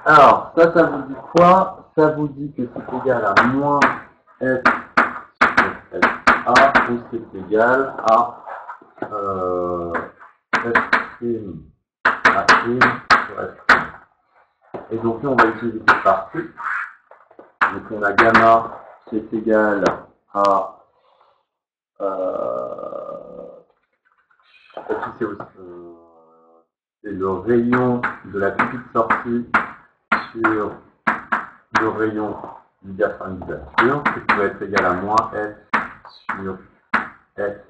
Alors, ça vous dit quoi? Ça vous dit que c'est égal à moins S sur SA, ou c'est égal à S' A' sur S'. Et donc là, on va utiliser cette partie. Donc on a gamma qui est égal à c'est le rayon de la petite sortie sur le rayon du diaphragme d'ouverture, ce qui va être égal à moins S sur S.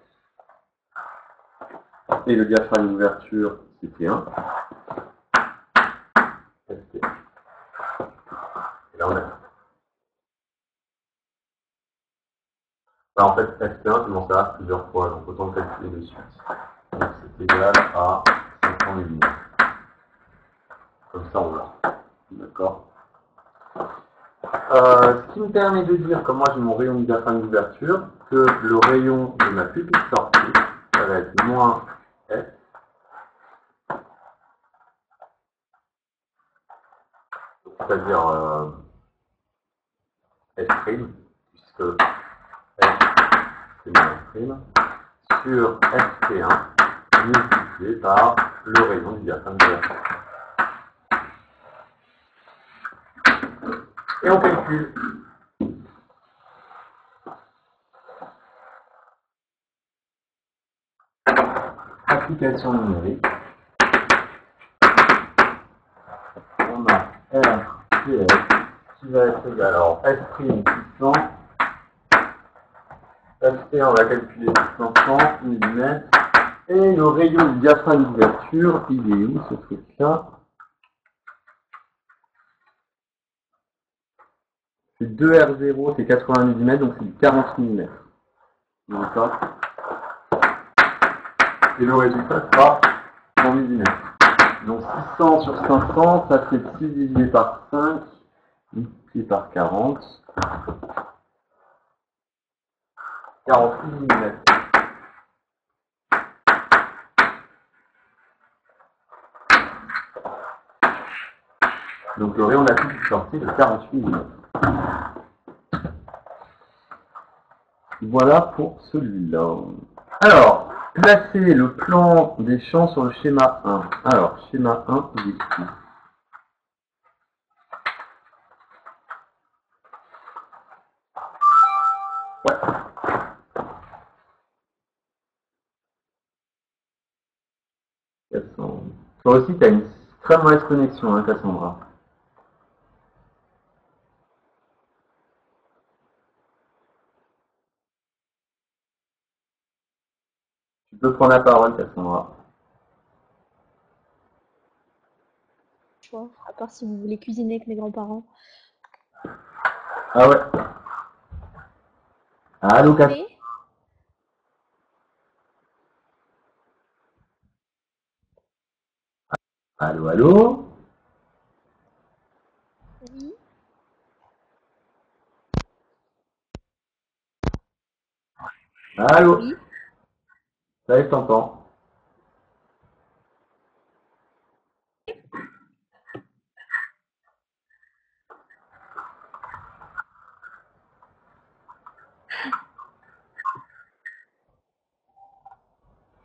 Et le diaphragme d'ouverture, c'est T1. ST1. Et là, on a ça. Bah, en fait, ST1, tu m'en sers plusieurs fois, donc autant le calculer de suite. Donc c'est égal à 500 mm. Comme ça, on l'a. D'accord. Ce qui me permet de dire, comme moi j'ai mon rayon du diaphragme d'ouverture, que le rayon de ma pupille sortie, ça va être moins S. C'est-à-dire S', puisque S c'est moins S', sur ST1, multiplié par le rayon du diaphragme d'ouverture. Et on calcule. Application numérique. On a RTS qui va être égal à S' 600. ST1, on va calculer 500 mm. Et le rayon du diaphragme d'ouverture, il est où ce truc-là? C'est 2R0, c'est 80 mm, donc c'est du 40 mm. D'accord. Et le résultat sera 100 mm. Donc 600 sur 500, ça fait 6 divisé par 5, multiplié par 40. 48 mm. Donc le rayon d'appui est sorti de 48 mm. Voilà pour celui-là. Alors, placez le plan des champs sur le schéma 1. Alors, schéma 1, il est ici. Ouais. Cassandra. Toi aussi, tu as une très mauvaise connexion, hein, Cassandra. Tu peux prendre la parole, Cassandra. À part si vous voulez cuisiner avec mes grands-parents. Ah ouais. Allô, Cassandra. Allô, allô. Oui. Allô. Oui. Ça y est, je t'entends.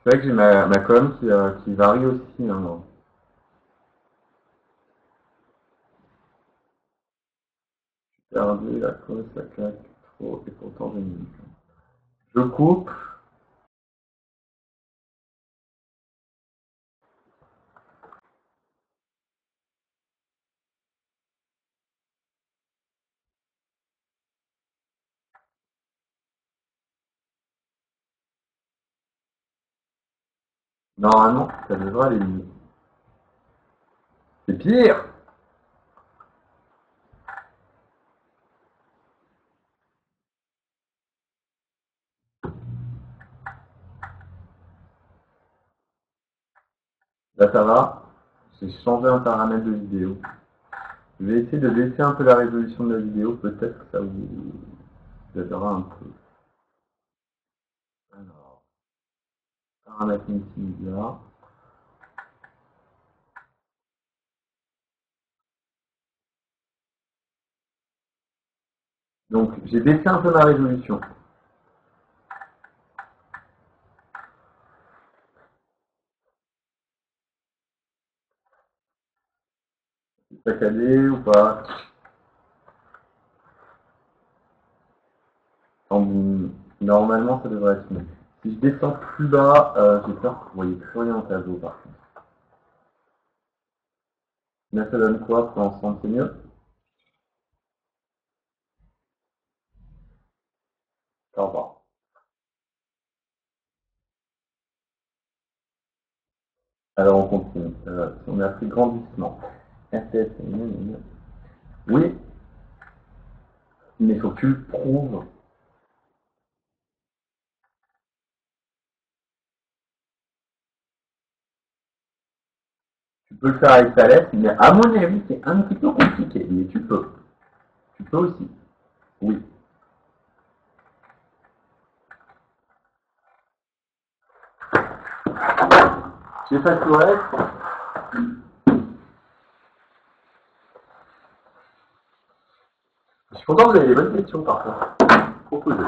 C'est vrai que j'ai ma com qui varie aussi. Hein. Je suis perdu, la cause, ça claque trop, et pourtant j'ai mis. Je coupe. Normalement, ça devrait aller mieux. C'est pire. Là, ça va. J'ai changé un paramètre de vidéo. Je vais essayer de baisser un peu la résolution de la vidéo. Peut-être que ça vous aidera un peu. Alors, paramètres multimédia. Donc, j'ai baissé un peu ma résolution. C'est saccadé ou pas? Normalement, ça devrait être mieux. Si je descends plus bas, j'ai peur que vous voyez plus rien en tableau par contre. Mais ça donne quoi pour l'ensemble? C'est mieux? Au revoir. Alors on continue. On a pris grandissement. RTS, oui, mais il faut que tu le prouves. Tu peux le faire avec ta lettre, mais à mon avis, c'est un petit peu compliqué. Mais tu peux. Tu peux aussi. Oui. J'ai fait le reste. Je suis content que vous avez des bonnes questions par contre. Proposez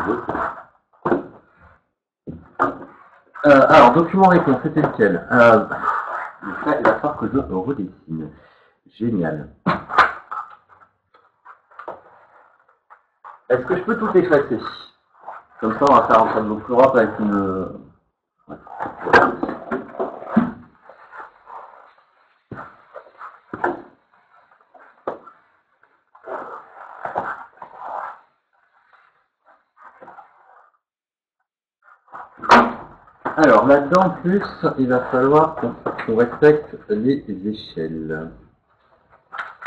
alors, document réponse, c'était lequel il va falloir que je redessine. Génial. Est-ce que je peux tout effacer? Comme ça, on va faire un tableau plus rapide avec une... Ouais. Alors là-dedans, en plus, il va falloir qu'on respecte les échelles.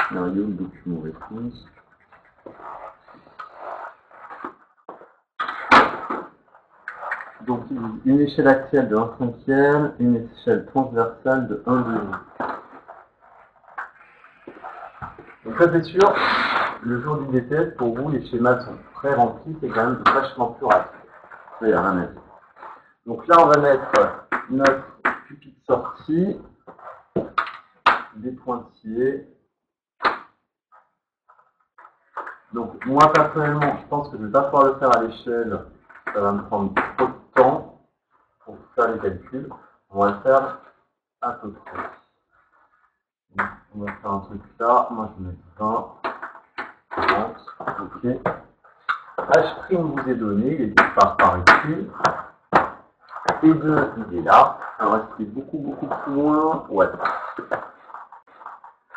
Scénario, document, réponse. Donc une échelle axiale de 1/5, une échelle transversale de 1/2. Donc ça c'est sûr, le jour du DTS, pour vous, les schémas sont très remplis, c'est quand même vachement plus rapide. Ça y a rien à dire. Donc là, on va mettre notre pupille de sortie, des pointillés. Donc moi personnellement, je pense que je ne vais pas pouvoir le faire à l'échelle, ça va me prendre trop de temps pour faire les calculs. On va le faire à peu près. Donc, on va faire un truc là, moi je mets 20, 30, ok. H' vous est donné, il est par ici. T2, il est là. Alors est-ce qu'il est beaucoup plus loin? Ouais.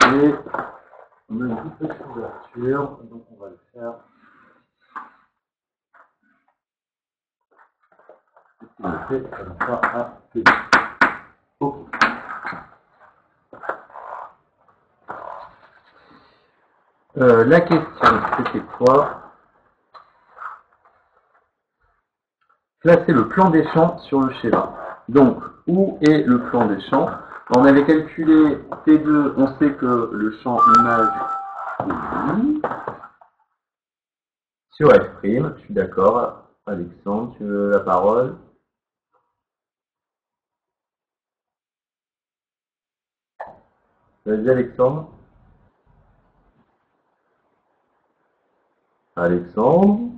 Et on a une toute petite ouverture, donc on va le faire. On le fait comme ça à T2. Ok. La question, c'était quoi? Placer le plan des champs sur le schéma. Donc, où est le plan des champs? On avait calculé T2, on sait que le champ image est ici. Sur F', je suis d'accord. Alexandre, tu veux la parole? Vas-y Alexandre. Alexandre.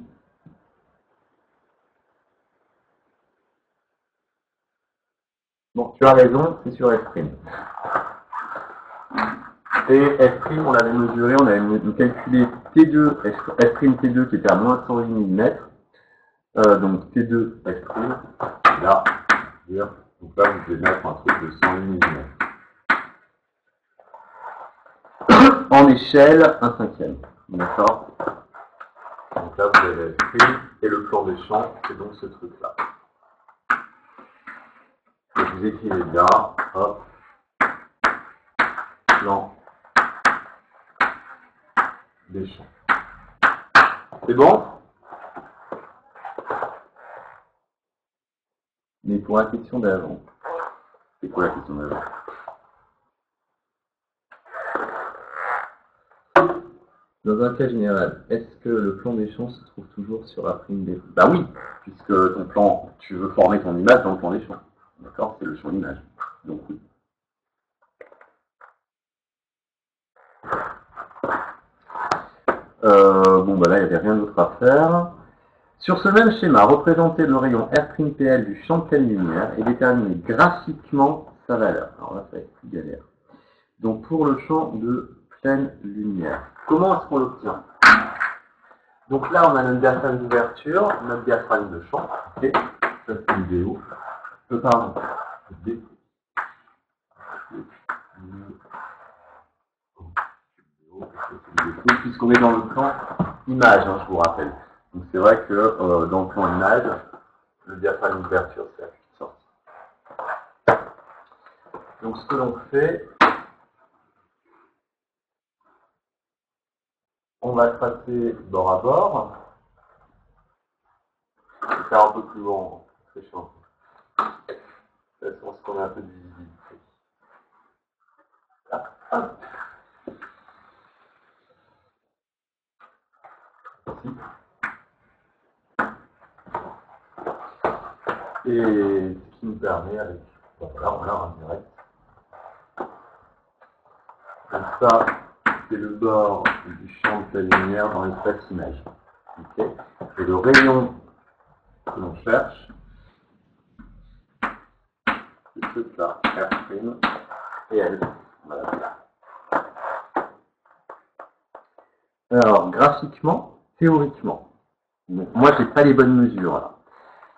Bon, tu as raison, c'est sur F'. Et F', on l'avait mesuré, on avait calculé T2, F' T2 qui était à moins 108 mm. Donc T2 F', là, donc là vous devez mettre un truc de 108 mm. En échelle, 1/5. D'accord? Donc là vous avez F', et le plan des champs, c'est donc ce truc-là. Et vous écrivez là, hop, plan des champs. C'est bon? Mais pour la question d'avant, c'est quoi la question d'avant? Dans un cas général, est-ce que le plan des champs se trouve toujours sur la prime des... Bah oui, puisque ton plan, tu veux former ton image dans le plan des champs. D'accord? C'est le champ image. Donc oui. Bon, bah là, il n'y avait rien d'autre à faire. Sur ce même schéma, représenter le rayon R'PL du champ de pleine lumière et déterminer graphiquement sa valeur. Alors là, ça va être plus galère. Donc pour le champ de pleine lumière, comment est-ce qu'on l'obtient? Donc là, on a notre diaphragme d'ouverture, notre diaphragme de champ. Ok, ça c'est une vidéo. Pardon. Puisqu'on est dans le plan image, hein, je vous rappelle. Donc c'est vrai que dans le plan image, le diaphragme d'ouverture, c'est la petite sortie. Donc ce que l'on fait, on va tracer bord à bord. Je vais faire un peu plus long, c'est chiant. De toute façon, parce qu'on a un peu de visibilité. Là, hop. Et ce qui nous permet avec, voilà, on l'a en direct. Donc ça, c'est le bord du champ de la lumière dans l'espace image. Okay. Et le rayon que l'on cherche, c'est ce-là, R' et L. Voilà. Alors, graphiquement, théoriquement, donc, moi, je n'ai pas les bonnes mesures là.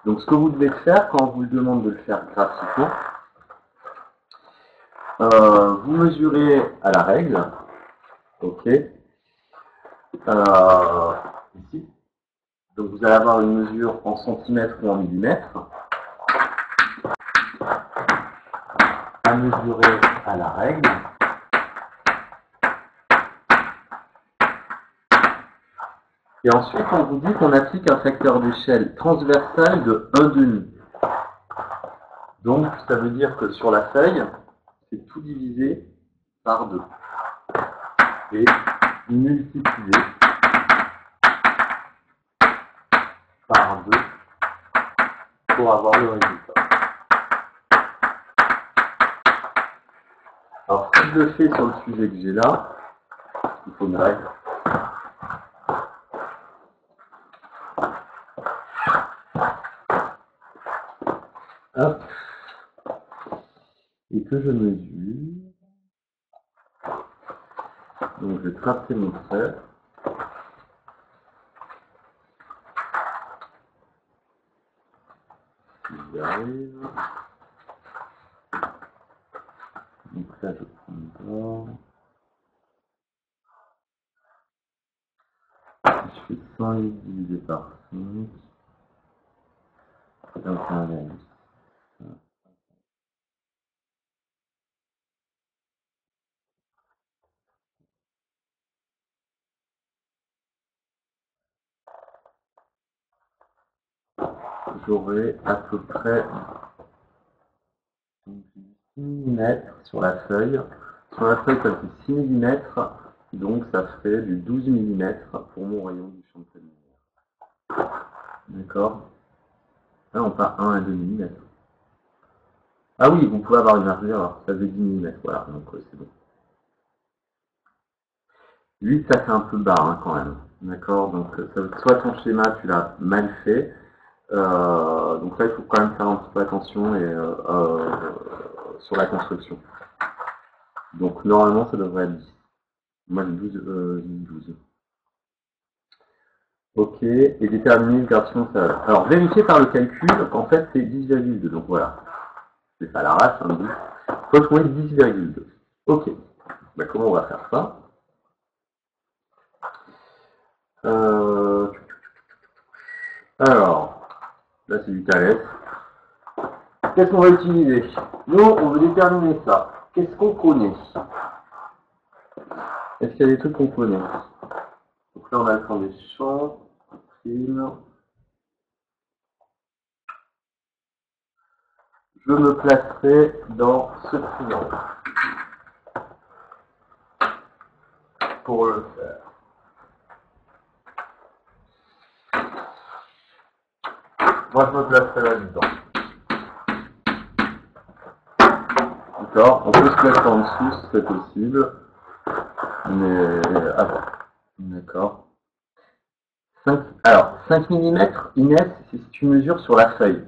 Donc, ce que vous devez faire quand on vous demande de le faire graphiquement, vous mesurez à la règle, ok, ici. Donc, vous allez avoir une mesure en centimètres ou en millimètres à mesurer à la règle. Et ensuite, on vous dit qu'on applique un facteur d'échelle transversal de 1/2. Donc, ça veut dire que sur la feuille, c'est tout divisé par 2. Et multiplié par 2 pour avoir le résultat. Alors, si je le fais sur le sujet que j'ai là, il faut une règle. Hop. Et que je mesure. Donc, je vais tracer mon trait. Si j'y arrive. Donc là, je prends le bord. Je fais 108 divisé par 5. Donc, on a j'aurai à peu près 6 mm sur la feuille. Sur la feuille, ça fait 6 mm, donc ça fait du 12 mm pour mon rayon du champ de lumière. D'accord? Ah non, pas 1 à 2 mm. Ah oui, vous pouvez avoir une marge d'erreur, ça fait 10 mm, voilà, donc c'est bon. 8, ça fait un peu bas hein, quand même. D'accord? Donc soit ton schéma, tu l'as mal fait, donc là, il faut quand même faire un petit peu attention sur la construction. Donc normalement, ça devrait être 10. Moi, j'ai 12. Ok, et déterminer une version. Alors, vérifier par le calcul qu'en fait, c'est 10,2. Donc voilà, c'est pas l'arrache, hein, 10. Il faut trouver 10,2. Ok, bah, comment on va faire ça? Alors, là, c'est du Thalès. Qu'est-ce qu'on va utiliser? Nous, on veut déterminer ça. Qu'est-ce qu'on connaît? Est-ce qu'il y a des trucs qu'on connaît? Donc là, on a le temps des champs, prime. Je me placerai dans ce triangle pour le faire. Moi, je me placerai là-dedans. D'accord? On peut se placer en dessous si c'est possible. Mais avant. D'accord? Alors, 5 mm, Inès, c'est si tu mesures sur la feuille.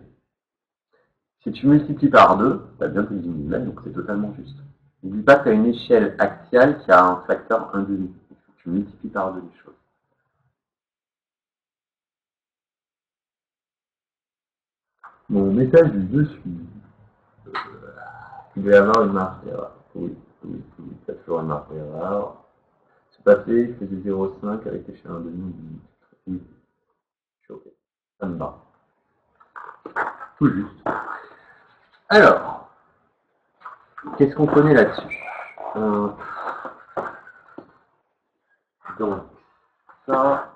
Si tu multiplies par 2, tu as bien tes 10 mm, donc c'est totalement juste. N'oublie pas que tu as une échelle axiale qui a un facteur 1,5. Il faut que tu multiplies par 2 les choses. Mon message du dessus. Il doit y avoir une marge d'erreur. Oui, ça toujours une marge d'erreur. C'est passé, c'est du 0,5 avec échelle 1,5. Oui, je suis OK. Ça me va. Tout juste. Alors, qu'est-ce qu'on connaît là-dessus? Donc, ça,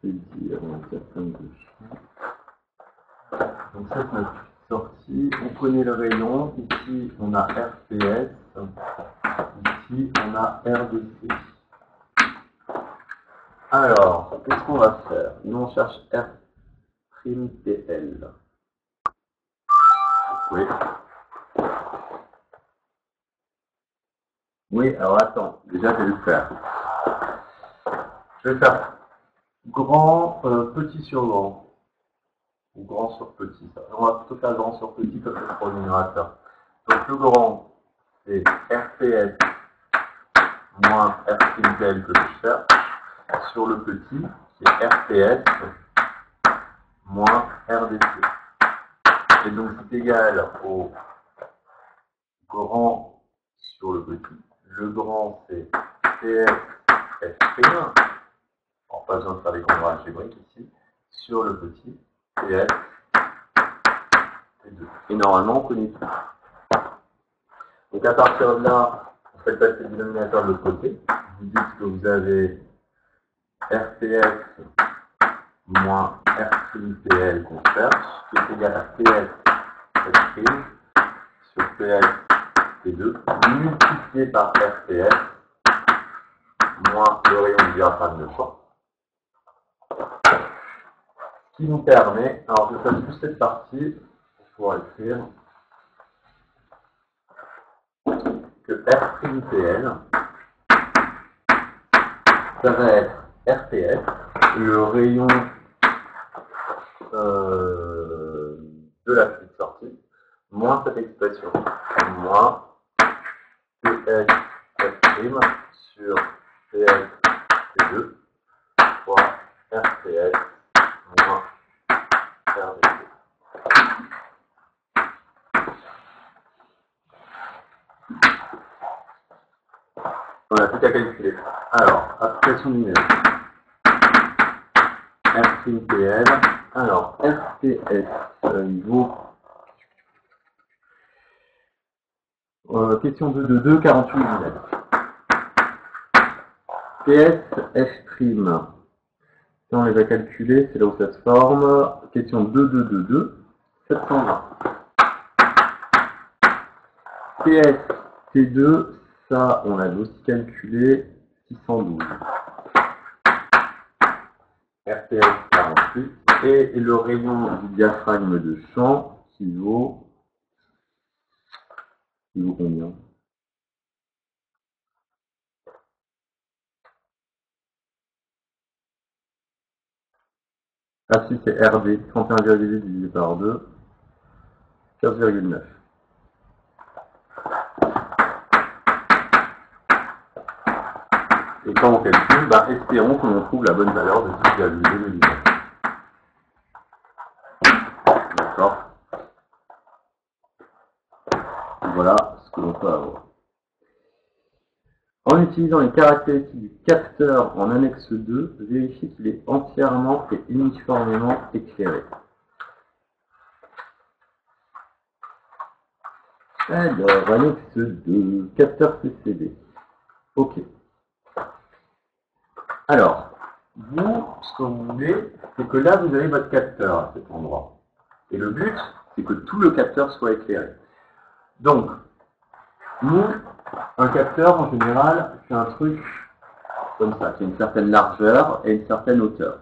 je vais dire, on va faire comme donc ça, c'est notre sortie. On connaît le rayon. Ici, on a RPS. Ici, on a R2C. Alors, qu'est-ce qu'on va faire? Nous, on cherche R''PL. Oui. Oui, alors attends, déjà je vais le faire. Je vais faire grand, petit sur grand. Ou grand sur petit. On va plutôt faire grand sur petit comme ça pour le numérateur. Donc le grand, c'est RPS moins R''PL que je cherche. Sur le petit, c'est RPS moins RDC. Et donc c'est égal au grand sur le petit. Le grand, c'est PS F'. En pas besoin de faire des congrès algébriques ici. Sur le petit, PS T2. Et normalement, on connaît tout. Donc à partir de là, vous faites passer le dénominateur de l'autre côté. Vous dites que vous avez RPS moins R''PL qu'on cherche, qui est égal à PS F' sur PS T2, multiplié par RPS moins le rayon du diaphragme de champ, qui nous permet, alors je passe juste cette partie pour pouvoir écrire que R'PL, ça va être RPS, le rayon de la flux de sortie, moins cette expression, moins PS F' sur PS T2 fois RPS moins RDC. On n'a plus qu'à calculer. Alors, application numérique. R'PL. Alors, RPS niveau. Question 222, 48 mm. PS F'. Si on les a calculés, c'est là où ça se forme. Question 2222, 720. PS T2, ça, on l'a aussi calculé, 612. RPS 48. Et le rayon du diaphragme de champ qui vaut combien? Ah si, c'est RD, 31,8 divisé par 2, 15,9. Et quand on calcule, espérons que l'on trouve la bonne valeur de 10,2 mm. D'accord. Voilà ce que l'on peut avoir. En utilisant les caractéristiques du capteur en annexe 2, vérifiez qu'il est entièrement et uniformément éclairé. Alors, annexe 2, capteur CCD. Ok. Alors, vous, ce que vous voulez, c'est que là, vous avez votre capteur à cet endroit. Et le but, c'est que tout le capteur soit éclairé. Donc, nous, un capteur, en général, c'est un truc comme ça, qui a une certaine largeur et une certaine hauteur.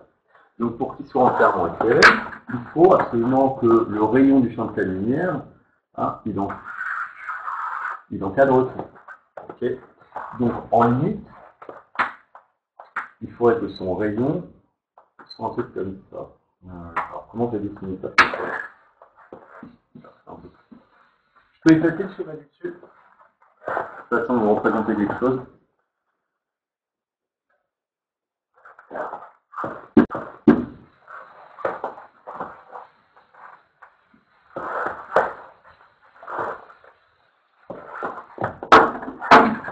Donc, pour qu'il soit entièrement éclairé, il faut absolument que le rayon du champ de la lumière, il encadre tout. Okay. Donc, en limite, il faudrait que son rayon soit un truc comme ça. Alors, comment je vais dessiner ça? Je peux effacer le schéma du dessus. De toute façon, vous représentez quelque chose.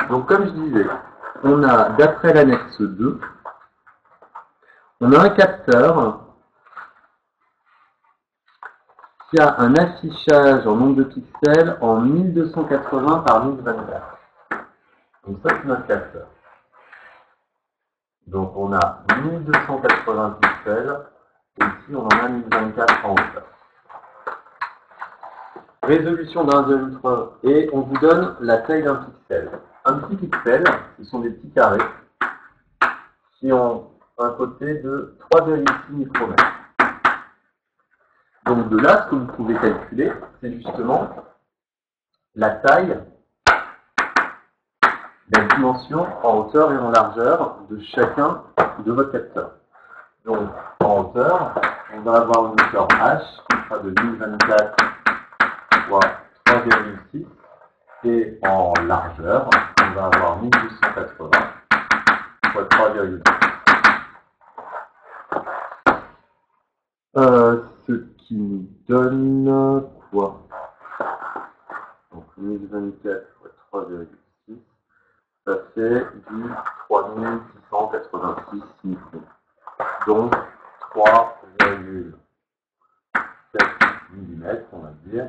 Donc, comme je disais, on a, d'après l'annexe 2, on a un capteur qui a un affichage en nombre de pixels en 1280 par 1024. Donc ça, c'est notre capteur. Donc on a 1280 pixels, et ici on en a 1024 en hauteur. Résolution de 1,3, et on vous donne la taille d'un pixel. Un petit pixel, ce sont des petits carrés qui ont un côté de 3,6 micromètres. Donc de là, ce que vous pouvez calculer, c'est justement la taille, la dimension en hauteur et en largeur de chacun de votre capteur. Donc en hauteur, on va avoir une hauteur H qui sera de 1024 fois 3,6 et en largeur, on va avoir 1280 fois 3,1. Ce qui nous donne quoi? Donc 1024 fois 3,6, ça fait du 3686 microns. Donc 3,7 mm, on va dire.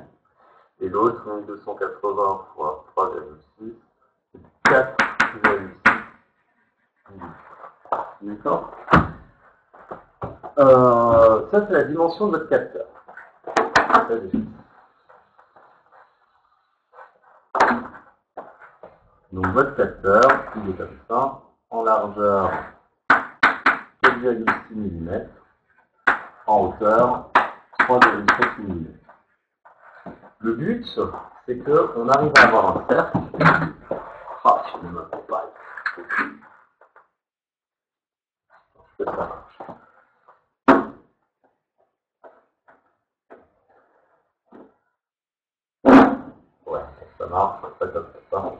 Et l'autre, 1280 fois 3,6, c'est 4,6 mm. D'accord? Ça, c'est la dimension de votre capteur. Donc votre capteur, il est comme ça, en largeur 4,6 mm en hauteur 3,7 mm. Le but, c'est qu'on arrive à avoir un cercle. Ah, je ne m'attends pas. Ça marche. Ouais, ça marche, ça comme ça.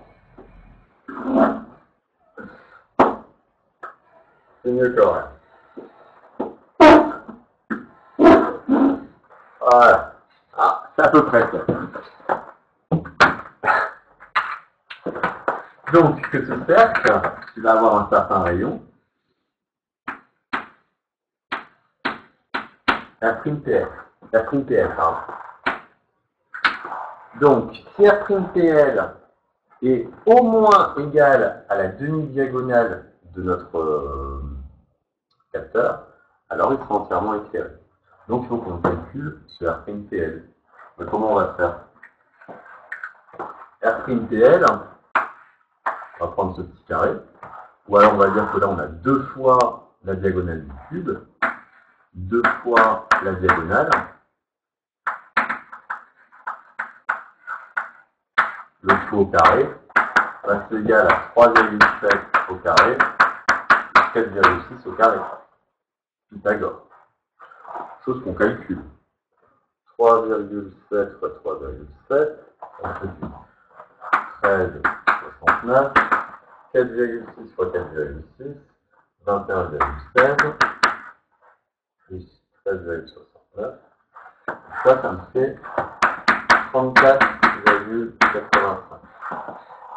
C'est mieux que rien. Voilà. Ah, c'est à peu près ça. Donc, que ce cercle, tu vas avoir un certain rayon. R'TL, pardon. Donc, si R'TL est au moins égal à la demi-diagonale de notre capteur, alors il sera entièrement éclairé. Donc, il faut qu'on calcule ce R'TL. Mais comment on va faire? R'TL, on va prendre ce petit carré, ou alors on va dire que là on a 2 fois la diagonale du cube, 2 fois la diagonale, le tout au carré, va être égal à 3,7 au carré, 4,6 au carré. Pythagore. Chose qu'on calcule. 3,7 fois 3,7, on fait 13,69, 4,6 fois 4,6, 21,16, plus 13,69. Ça me fait 34,85.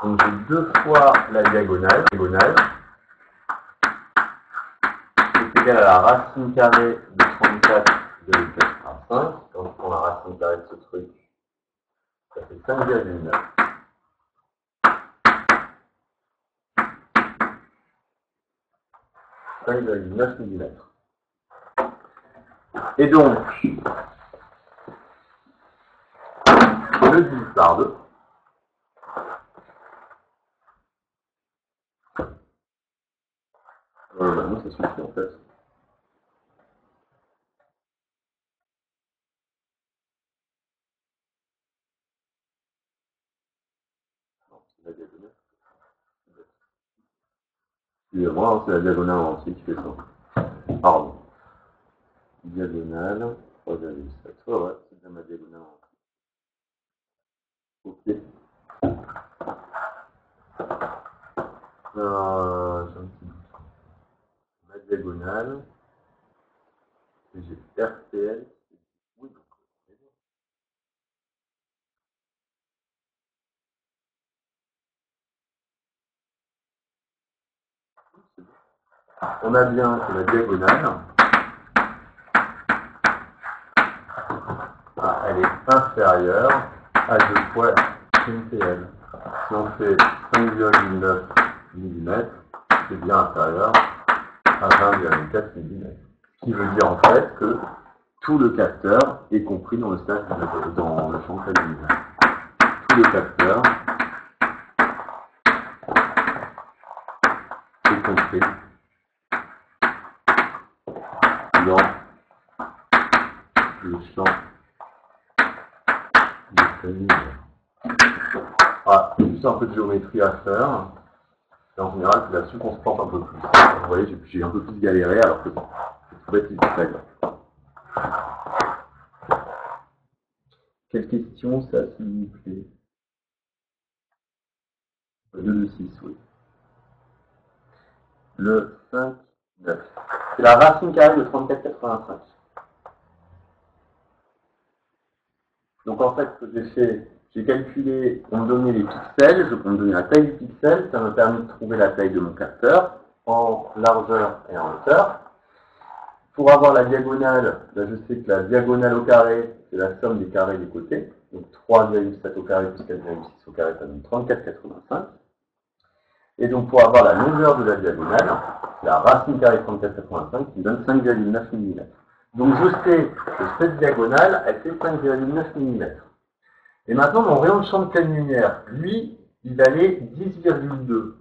Donc j'ai 2 fois la diagonale, c'est égal à la racine carrée de 34,85. Quand on prend la racine carrée de ce truc, ça fait 5,9. 5,9 mm. Et donc, je le divise par 2. Non, ça suffit en fait. Non, c'est la diagonale. Excusez-moi, c'est la diagonale en entier qui fait ça. Pardon. Diagonale, 3,7. Ouais, c'est bien ma diagonale en entier. Ok. J'ai un petit doute. Ma diagonale, et j'ai RTL. Oui, donc. On a bien que la diagonale, elle est inférieure à 2 fois RTL. Si on fait 5,9 mm, c'est bien inférieur à 20,4 mm. Ce qui veut dire en fait que tout le capteur est compris dans le cercle dans le champ lumière. Tout le capteur est compris dans le champ de lumière. Ah, il y a juste un peu de géométrie à faire. Et en général, c'est là-dessus qu'on se plante un peu plus. Vous voyez, j'ai un peu plus galéré alors que c'est tout bête, c'est très grave. Quelle question ça, s'il vous plaît? 2,6, oui. Le 5, 9. C'est la racine carrée de 34,85. Donc en fait, ce que j'ai fait, j'ai calculé, on me donnait les pixels, on me donnait la taille du pixel, ça m'a permis de trouver la taille de mon capteur en largeur et en hauteur. Pour avoir la diagonale, là je sais que la diagonale au carré, c'est la somme des carrés des côtés. Donc 3,7 au carré plus 4,6 au carré, ça donne 34,85. Et donc pour avoir la longueur de la diagonale, c'est la racine carrée de 34,85 qui me donne 5,9 mm. Donc je sais que cette diagonale, elle fait 5,9 mm. Et maintenant, mon rayon de champ de pleine lumière, lui, il valait 10,2.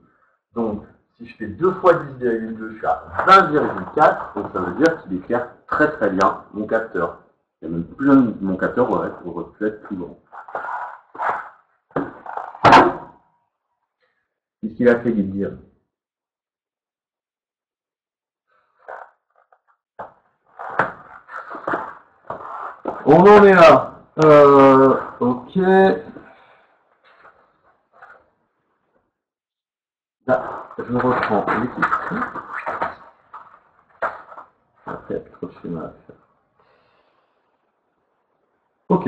Donc, Si je fais 2 fois 10,2, je suis à 20,4, donc ça veut dire qu'il éclaire très très bien mon capteur. Et même plus mon capteur reflète plus grand. Qu'est-ce qu'il a fait, Guidir? On en est là. Ok. Là, je reprends les questions. Après, trop de schéma à faire. Ok.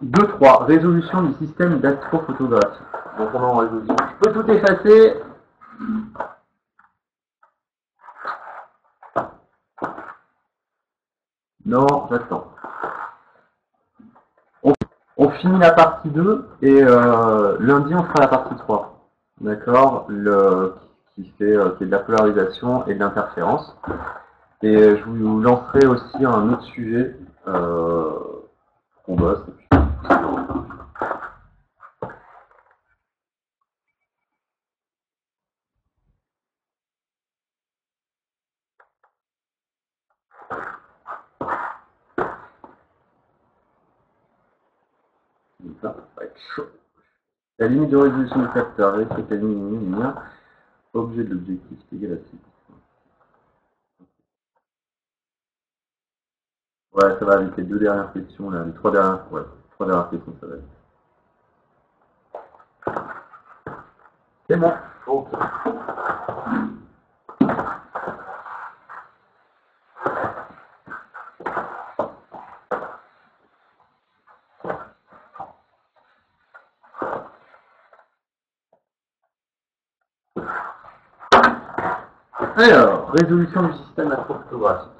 2.3. Résolution du système d'astrophotographie. Donc on est en résolution. Je peux tout effacer. Non, j'attends. On finit la partie 2 et lundi on fera la partie 3. D'accord, qui est de la polarisation et de l'interférence. Et je vous lancerai aussi un autre sujet qu'on bosse. Ça va être chaud. La limite de résolution du capteur, avec la lumière, objet de l'objectif est égal à 6. Ouais, ça va avec les 2 dernières questions, là, les 3 dernières, ouais, 3 dernières questions, ça va être. C'est bon. Ok. Alors, résolution du système astrophotographique.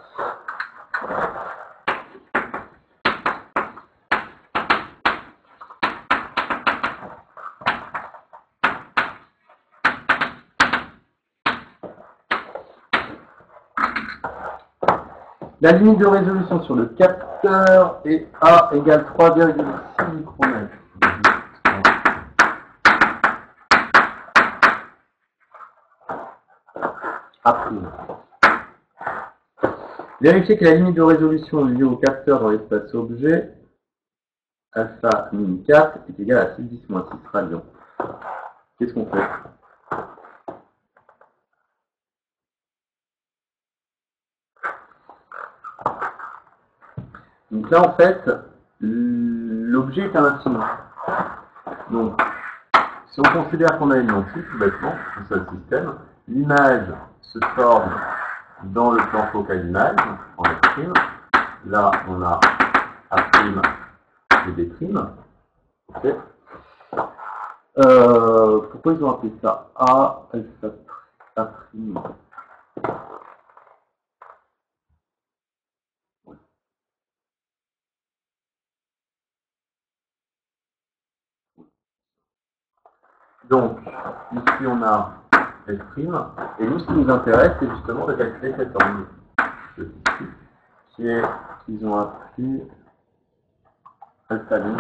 La limite de résolution sur le capteur est A égale 3,6 micromètres. A'. Vérifiez que la limite de résolution liée au capteur dans l'espace objet, alpha min 4, est égale à 610-6 radians. Qu'est-ce qu'on fait? Donc là, en fait, l'objet est un infini. Donc, si on considère qu'on a une lentille, tout bêtement, un seul système, l'image se forme dans le plan focal image, en F'. Là, on a A' et B'. Okay. Pourquoi ils ont appelé ça A, alpha, A'? Donc, ici on a F', et nous ce qui nous intéresse, c'est justement de calculer cet angle, qui est, qu'ils ont appris alpha min.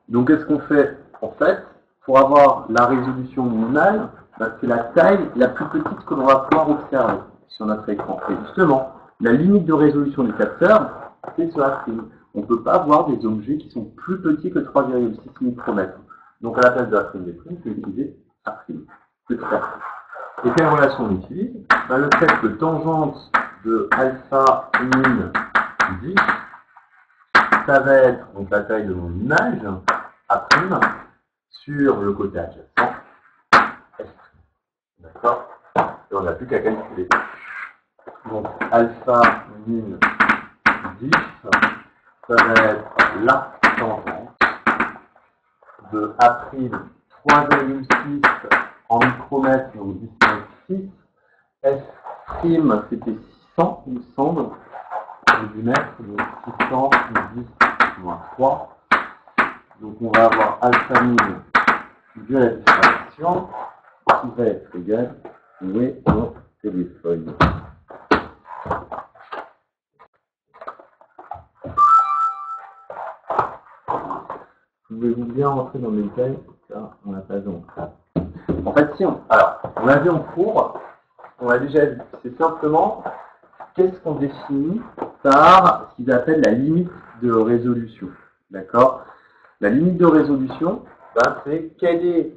Donc qu'est-ce qu'on fait? En fait, pour avoir la résolution minimale, c'est la taille la plus petite que l'on va pouvoir observer sur notre écran. Et justement, la limite de résolution du capteur, c'est ce A'. On ne peut pas voir des objets qui sont plus petits que 3,6 micromètres. Donc à la place de A', B', je vais utiliser A'. Petit A'. Et quelle relation on utilise? Le fait que tangente de alpha min 10, ça va être donc la taille de mon image, A', sur le côté adjacent, S'. D'accord? Et on n'a plus qu'à calculer. Donc alpha min 10, ça va être la tangente de A' 3,6 en micromètres, donc 10,6. S', c'était 600, il me semble, du mètre, donc 600, 10, moins 3. Donc on va avoir alpha min de la distraction qui va être égal, où est mon téléphone? Pouvez-vous bien rentrer dans le détail car on n'a pas vu en cours. En fait, si on l'a vu en cours, on l'a déjà vu. C'est simplement qu'est-ce qu'on définit par ce qu'ils appellent la limite de résolution. D'accord? La limite de résolution, c'est quelle est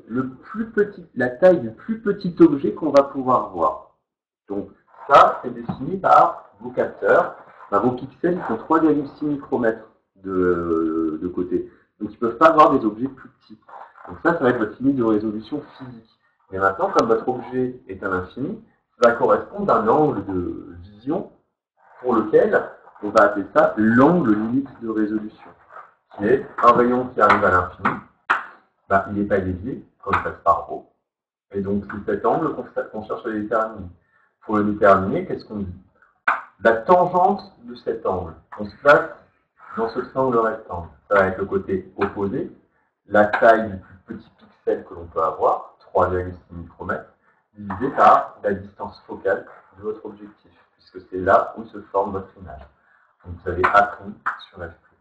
la taille du plus petit objet qu'on va pouvoir voir. Donc ça, c'est défini par vos capteurs. Vos pixels font 3,6 micromètres de côté. Donc ils ne peuvent pas avoir des objets plus petits. Donc ça va être votre limite de résolution physique. Mais maintenant, comme votre objet est à l'infini, ça va correspondre à un angle de vision pour lequel on va appeler ça l'angle limite de résolution, qui est un rayon qui arrive à l'infini, il n'est pas dévié, comme ça se par rho. Et donc c'est cet angle qu'on cherche à déterminer. Pour le déterminer, qu'est-ce qu'on dit? La tangente de cet angle, on se place dans ce triangle rectangle. Ça va être le côté opposé, la taille du plus petit pixel que l'on peut avoir, 3,6 micromètres, divisé par la distance focale de votre objectif, puisque c'est là où se forme votre image. Donc vous avez appris sur la screen.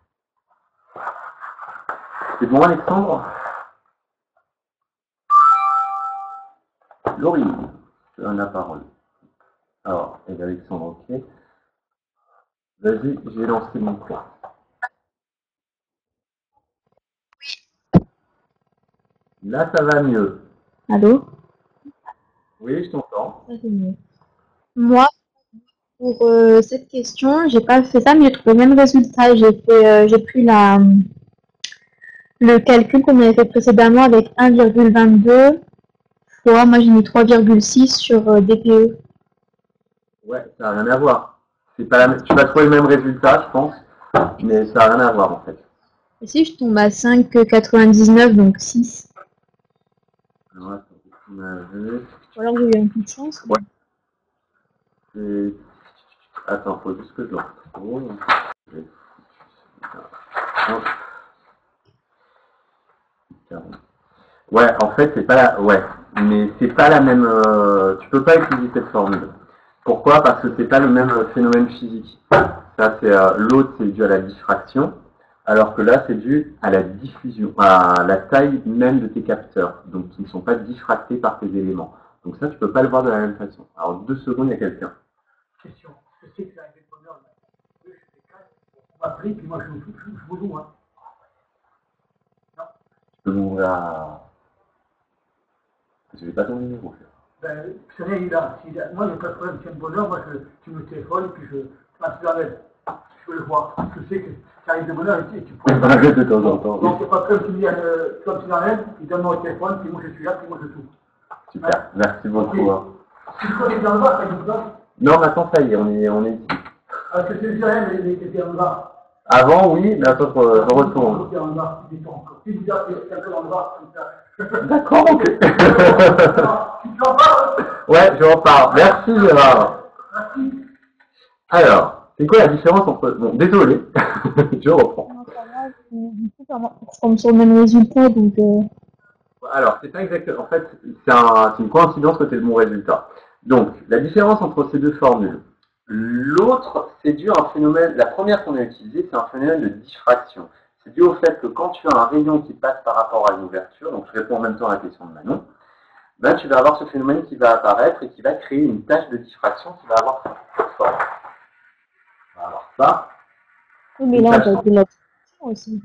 C'est bon, Alexandre? Laurie, tu as la parole. Alors, et Alexandre, ok. Vas-y, j'ai lancé mon cours. Là, ça va mieux. Allô? Oui, je t'entends. Ça c'est mieux. Moi, pour cette question, j'ai pas fait ça, mais j'ai trouvé le même résultat. J'ai pris le calcul qu'on avait fait précédemment avec 1,22 fois, moi j'ai mis 3,6 sur DPE. Ouais, ça n'a rien à voir. C'est pas tu vas trouver le même résultat, je pense, mais ça n'a rien à voir en fait. Et si je tombe à 5,99, donc 6. Alors, Ou alors j'ai eu un coup de chance. Ouais. Attends, faut juste que je le retrouve. Ouais, en fait, c'est pas la... Ouais, mais c'est pas la même... Tu peux pas utiliser cette formule. Pourquoi? Parce que c'est pas le même phénomène physique. Ça, c'est l'autre, c'est dû à la diffraction, alors que là, c'est dû à la diffusion, à la taille même de tes capteurs, donc qui ne sont pas diffractés par tes éléments. Donc ça, tu peux pas le voir de la même façon. Alors, 2 secondes, il y a quelqu'un. Question. Je sais que c'est un bonheur, là. Oui, je fais 4. On m'a pris, puis moi, je vous joue, hein. Non. Tu peux m'ouvrir à... Je n'ai pas ton numéro. Ben, vous savez, moi, il n'y a pas de problème, c'est un bonheur. Moi, tu me téléphones, puis tu l'enlèves. Je veux le voir. Je sais que ça arrive de bonheur, et tu pourrais pas. De temps en temps. Donc, il n'y a pas de problème, tu me dis, comme tu l'enlèves, il donne mon téléphone, puis moi, je suis là, puis moi, je joue. Super, merci beaucoup. Okay. Si tu connais bien le bas, ça dit quoi? Non, maintenant, ça y est, on est ici. Parce que c'est le rien, mais il était en bas. Avant, oui, mais attends, je retourne. Il est en bas, il est encore. Si vous dites quelqu'un en bas, comme ça. D'accord, ok. Tu en parles? Ouais, je reparle. Merci, Gérard. Merci. Alors, c'est quoi la différence entre... Bon, désolé, je reprends. Du coup, ça tombe sur le même résultat, donc... Alors, c'est pas exactement... En fait, c'est une coïncidence que tu aies le bon résultat. Donc, la différence entre ces deux formules. L'autre, c'est dû à un phénomène... La première qu'on a utilisée, c'est un phénomène de diffraction. C'est dû au fait que quand tu as un rayon qui passe par rapport à une ouverture, donc je réponds en même temps à la question de Manon, tu vas avoir ce phénomène qui va apparaître et qui va créer une tache de diffraction qui va avoir cette forme. On va avoir ça. Oui, mais là, on a été la diffraction aussi.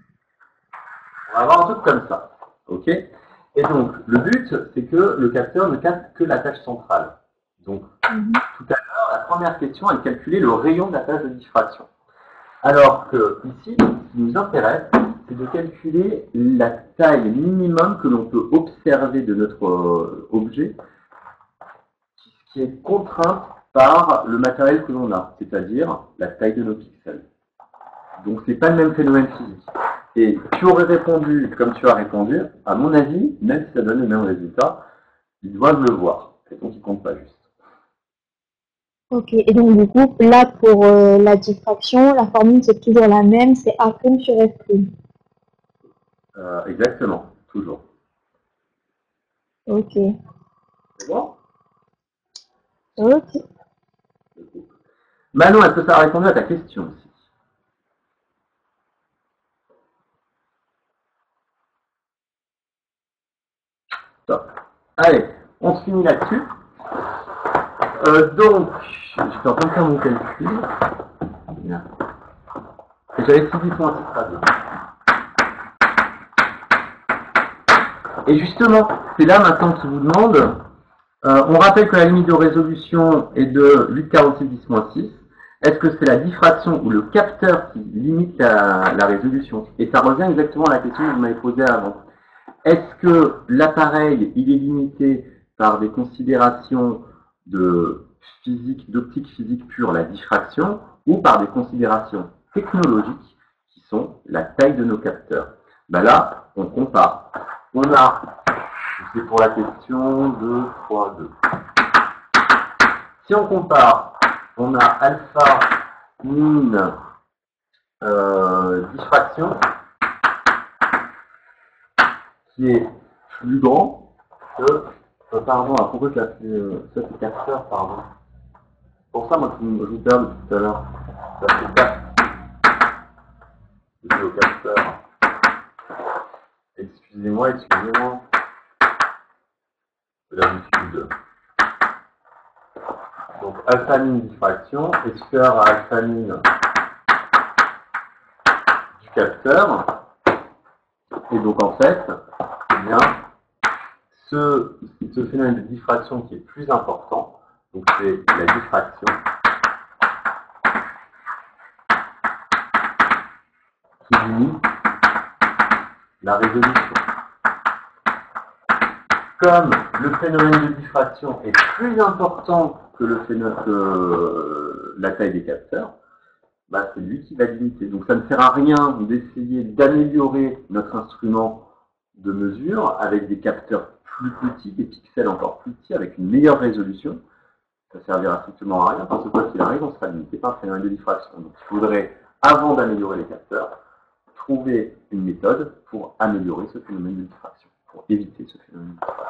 On va avoir un truc comme ça. Ok? Et donc, le but, c'est que le capteur ne capte que la tâche centrale. Donc, tout à l'heure, la première question, elle calculait le rayon de la tâche de diffraction. Alors que, ici, ce qui nous intéresse, c'est de calculer la taille minimum que l'on peut observer de notre objet, qui est contrainte par le matériel que l'on a, c'est-à-dire la taille de nos pixels. Donc, c'est pas le même phénomène physique. Et tu aurais répondu comme tu as répondu, à mon avis, même si ça donne le même résultat, ils doivent le voir. Et donc, ils ne comptent pas juste. Ok, et donc du coup, là pour la diffraction, la formule c'est toujours la même, c'est A' sur F'. Exactement, toujours. Ok. C'est bon? Ok. Manon, est-ce que ça a répondu à ta question aussi? Allez, on se finit là-dessus. Donc, j'étais en train de faire mon calcul. Bien. Et j'avais 6,6 radios. Et justement, c'est là maintenant qu'il vous demande, on rappelle que la limite de résolution est de 846-10-6. Est-ce que c'est la diffraction ou le capteur qui limite la résolution? Et ça revient exactement à la question que vous m'avez posée avant. Est-ce que l'appareil, il est limité par des considérations de physique, d'optique physique pure, la diffraction, ou par des considérations technologiques qui sont la taille de nos capteurs? Ben là, on compare. On a, c'est pour la question 2, 3, 2. Si on compare, on a alpha min diffraction qui est plus grand que... pardon, pourquoi je l'ai appelé ça c'est capteur, pardon. Pour ça, moi, je vous perds depuis tout à l'heure. Ça fait 4. Je vais au capteur. Excusez-moi. L'habitude. Donc, alpha min diffraction est supérieur à alpha min du capteur. Et donc, en fait, eh bien, ce phénomène de diffraction qui est plus important, donc c'est la diffraction qui limite la résolution. Comme le phénomène de diffraction est plus important que la taille des capteurs, bah, c'est lui qui va limiter. Donc ça ne sert à rien d'essayer d'améliorer notre instrument de mesure avec des capteurs plus petits, des pixels encore plus petits, avec une meilleure résolution. Ça ne servira strictement à rien, parce que quoi qu'il arrive, on sera limité par le phénomène de diffraction. Donc il faudrait, avant d'améliorer les capteurs, trouver une méthode pour améliorer ce phénomène de diffraction, pour éviter ce phénomène de diffraction.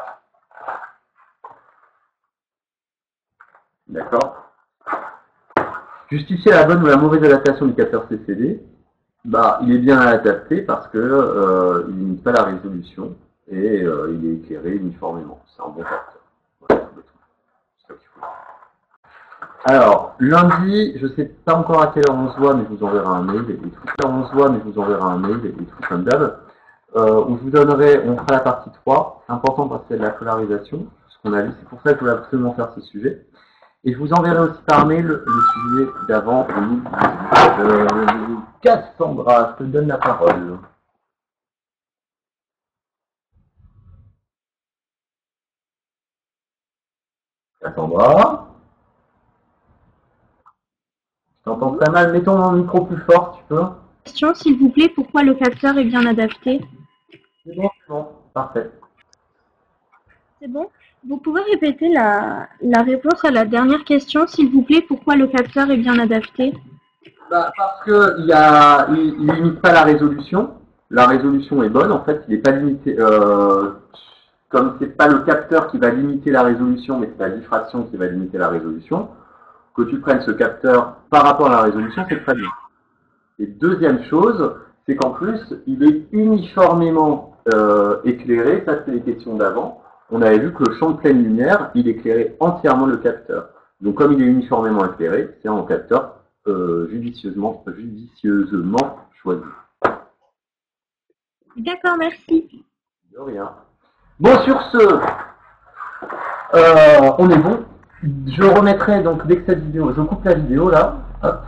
D'accord? Justifier la bonne ou la mauvaise adaptation du capteur CCD, bah, il est bien adapté parce que il limite pas la résolution et il est éclairé uniformément. C'est un bon capteur. Voilà, c'est ça qu'il faut. Alors, lundi, je ne sais pas encore à quelle heure on se voit, mais je vous enverrai un mail. Et tout à l'heure on se voit, mais je vous enverrai un mail et tout comme d'hab. Où je vous donnerai, on fera la partie 3. C'est important parce que c'est de la polarisation. Ce qu'on a vu, c'est pour ça que je voulais absolument faire ce sujet. Et je vous enverrai aussi par mail le sujet d'avant. Cassandra, je te donne la parole. Cassandra, je t'entends très mal. Mets ton micro plus fort, tu peux. Question, s'il vous plaît, pourquoi le capteur est bien adapté? C'est bon, parfait. C'est bon? Vous pouvez répéter la réponse à la dernière question, s'il vous plaît, pourquoi le capteur est bien adapté? Bah, parce qu'il ne limite pas la résolution. La résolution est bonne, en fait, il n'est pas limité. Comme c'est pas le capteur qui va limiter la résolution, mais c'est la diffraction qui va limiter la résolution, que tu prennes ce capteur par rapport à la résolution, c'est très bien. Et deuxième chose, c'est qu'en plus, il est uniformément éclairé. Ça, c'est les questions d'avant. On avait vu que le champ de pleine lumière, il éclairait entièrement le capteur. Donc, comme il est uniformément éclairé, c'est un capteur judicieusement choisi. D'accord, merci. De rien. Bon, sur ce, on est bon. Je remettrai donc dès que cette vidéo, je coupe la vidéo là, hop,